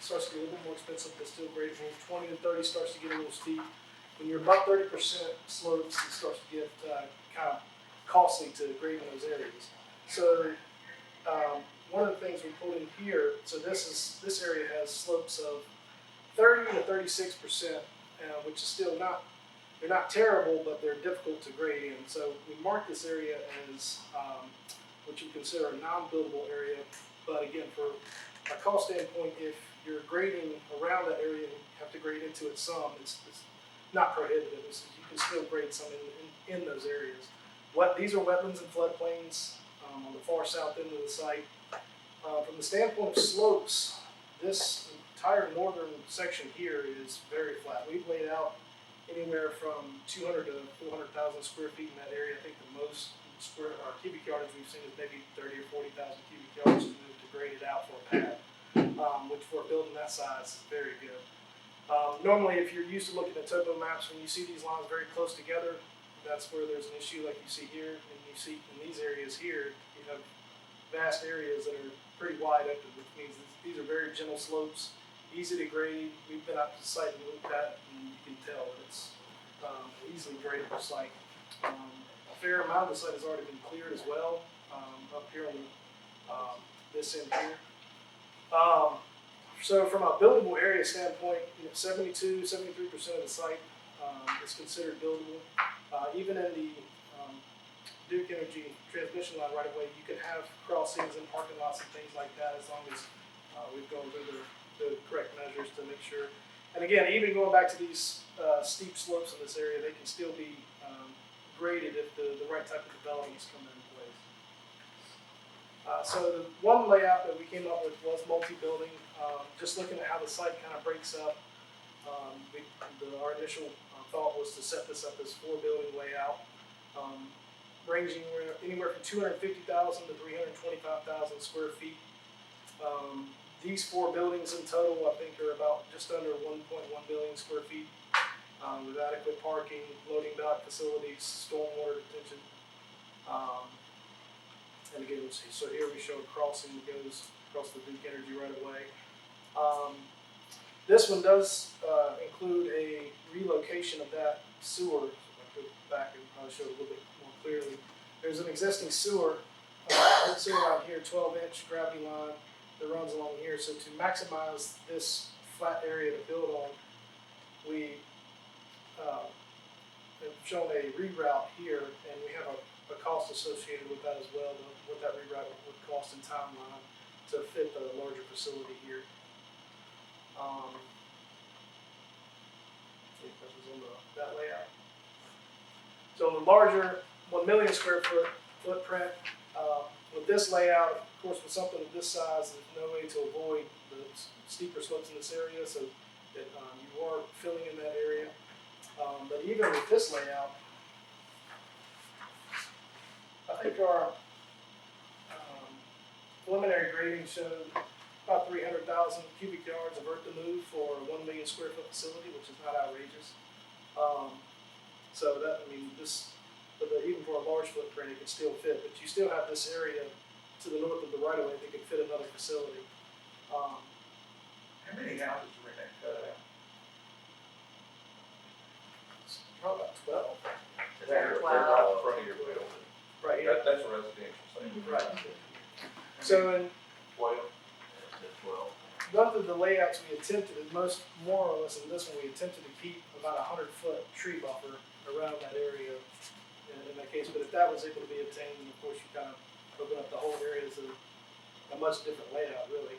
starts to get a little bit more expensive, but still gradable. 20 to 30 starts to get a little steep. When you're above 30% slopes, it starts to get kind of costly to grade in those areas. So one of the things we pulled in here, so this area has slopes of 30 to 36%, which is still not, they're not terrible, but they're difficult to grade in. So we marked this area as what you consider a non-buildable area, but again, for a cost standpoint, if you're grading around that area and you have to grade into it some, it's not prohibitive. You can still grade some in those areas. These are wetlands and floodplains on the far south end of the site. From the standpoint of slopes, this entire northern section here is very flat. We've laid out anywhere from 200 to 400,000 square feet in that area. I think the most cubic yardage we've seen is maybe 30 or 40,000 cubic yards to move to grade it out for a pad, which for a building that size is very good. Normally, if you're used to looking at topo maps, when you see these lines very close together, that's where there's an issue like you see here, and you see in these areas here, you have vast areas that are pretty wide open, which means these are very gentle slopes, easy to grade. We've been out to the site and looked at it, and you can tell that it's easily gradable site. A fair amount of the site has already been cleared as well, up here on this end here. So from a buildable area standpoint, 72, 73% of the site is considered buildable. Even in the Duke Energy transmission line right away, you can have crossings and parking lots and things like that as long as we've gone through the the correct measures to make sure. And again, even going back to these steep slopes in this area, they can still be graded if the right type of developments come into place. So the one layout that we came up with was multi-building. Just looking at how the site kind of breaks up, our initial thought was to set this up as 4-building layout, ranging anywhere from 250,000 to 325,000 square feet. These 4 buildings in total, I think, are about just under 1.1 billion square feet, with adequate parking, loading dock facilities, stormwater detention. And again, so here we show a crossing that goes across the Duke Energy right away. This one does include a relocation of that sewer. So if I go back and I'll show it a little bit more clearly. There's an existing sewer line here, 12-inch gravity line that runs along here. So to maximize this flat area to build on, we have shown a reroute here, and we have a cost associated with that as well, what that reroute would cost and timeline to fit the larger facility here. See if this was on that layout. So on the larger 1 million square foot footprint, with this layout, of course, with something of this size, there's no way to avoid the steeper slopes in this area, so that you are filling in that area. But even with this layout, I think our preliminary grading showed about 300,000 cubic yards of earth to move for a 1 million square foot facility, which is not outrageous. So that, I mean, even for a large footprint, it could still fit, but you still have this area to the north of the right of way that could fit another facility. How many houses were in that cutout? It's probably about 12. They're Right in 12. front of your building. Right here. That's a residential thing. Right. So in 12. both of the layouts we attempted, more or less in this one, we attempted to keep about a 100-foot tree buffer around that area in that case. But if that was able to be obtained, of course, you kind of open up the whole area as a much different layout, really.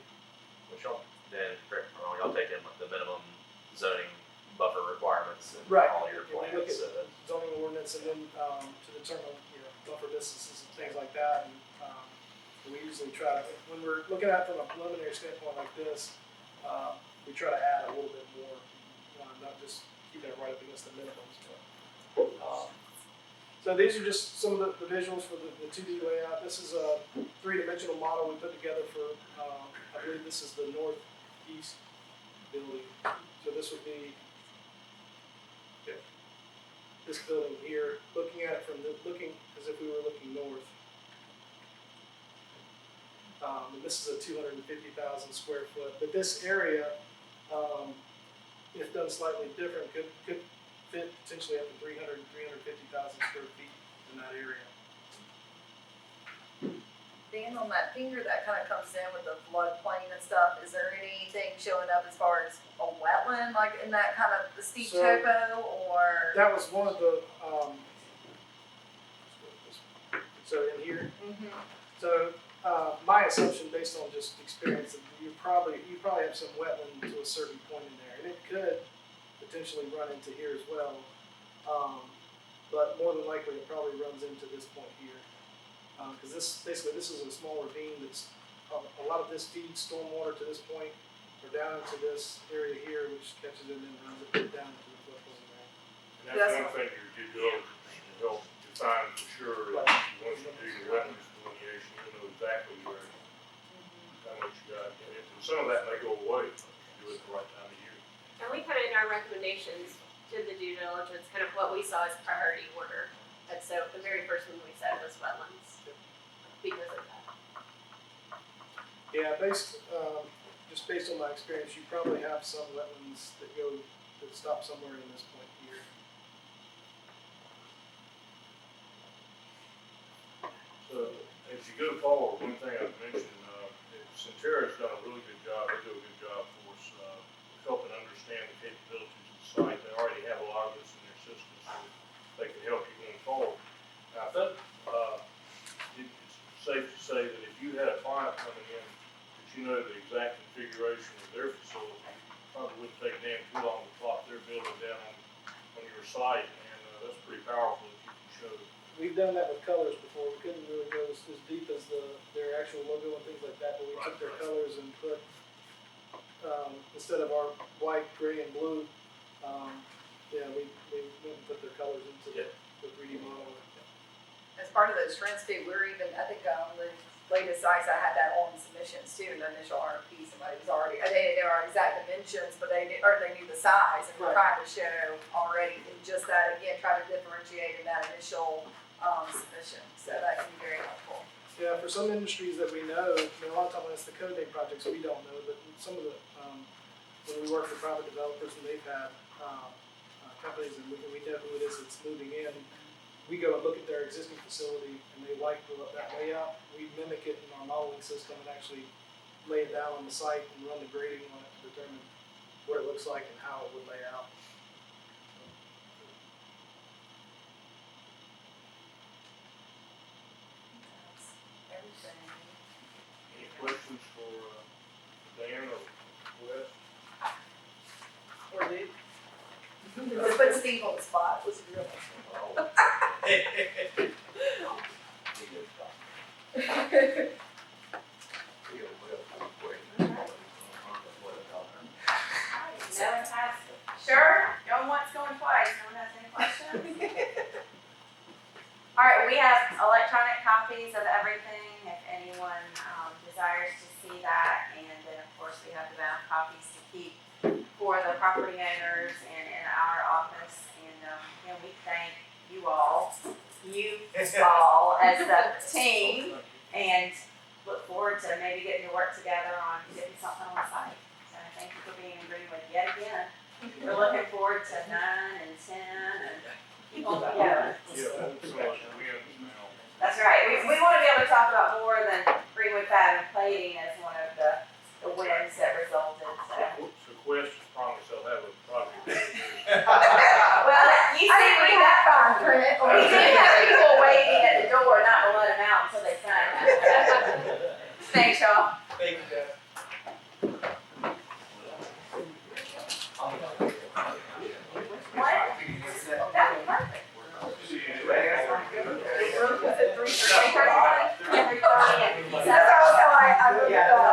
Which y'all, Dan, correct me if I'm wrong, y'all take in like the minimum zoning buffer requirements and Right. all your If we look plans, at so that, zoning ordinance and then to determine buffer distances and things like that. And we usually try to, when we're looking at it from a preliminary standpoint like this, we try to add a little bit more, not just keeping it right up against the minimums. But, so these are just some of the visuals for the 2D layout. This is a 3-dimensional model we put together for, I believe this is the northeast building. So this would be this building here, looking at it looking as if we were looking north. And this is a 250,000 square foot, but this area, if done slightly different, could fit potentially up to 350,000 square feet in that area. Dan, on that finger that kind of comes in with the floodplain and stuff, is there anything showing up as far as a wetland, like in that kind of the steep So, topo, or? That was one of the, so in here, so my assumption based on just experience, you probably have some wetland to a certain point in there, and it could potentially run into here as well, but more than likely it probably runs into this point here. Because this is a small ravine that's, a lot of this feeds stormwater to this point, or down into this area here, which catches it and then runs it down into the floodplain there. And that's one thing your due diligence can help define for sure, is once you do your wetlands delineation, you know exactly where, how much you got to get into. Some of that may go away if you do it at the right time of year. And we kind of, in our recommendations to the due diligence, kind of what we saw as priority order. And so the very first one we said was wetlands, because of that. Yeah, just based on my experience, you probably have some wetlands that stop somewhere in this point here. So as you go forward, one thing I've mentioned, Centerra's done a really good job. They do a good job for us, helping understand the capabilities of the site. They already have a lot of this in their system, so they can help you going forward. Now, I think it's safe to say that if you had a client coming in to you know the exact configuration of their facility. Probably wouldn't take them too long to plot their building down on your site, and that's pretty powerful if you can show. We've done that with colors before. We couldn't really go as deep as their actual logo and things like that, but we took their colors and put, instead of our white, gray, and blue, we went and put their colors into the 3D model. As part of those trends too, we're even, I think on the latest sites, I had that on submissions too, the initial RFP, somebody was already, they knew our exact dimensions, but they knew the size, and we're trying to show already in just that, again, try to differentiate in that initial, submission, so that can be very helpful. Yeah, for some industries that we know, I mean, a lot of times when it's the code name projects, we don't know, but some of the, when we work with private developers and they've had, companies and we know who it is that's moving in, we go and look at their existing facility and they like that layout. We mimic it in our modeling system and actually lay it down on the site and run the grading on it to determine what it looks like and how it would lay out. Any questions for Dan or Wes? Or Luke. Let's put Steve on the spot, let's do it. No one has, sure, going once, going twice, no one has any questions? All right, we have electronic copies of everything, if anyone, desires to see that, and then of course we have the bound copies to keep for the property owners and in our office, and we thank you all as the team, and look forward to maybe getting to work together on getting something on the site. So thank you for being in Greenwood yet again. We're looking forward to 9 and 10 and keep on going. That's right. We want to be able to talk about more than Greenwood Fab and plating as one of the wins that resulted. So Quest has promised they'll have a project. Well, you see, we have we do have people waiting at the door, not to let them out until they sign it. Thanks, y'all. Thank you, Jeff. What? That was perfect. Was it 3:31? 3:30? That's how I really thought.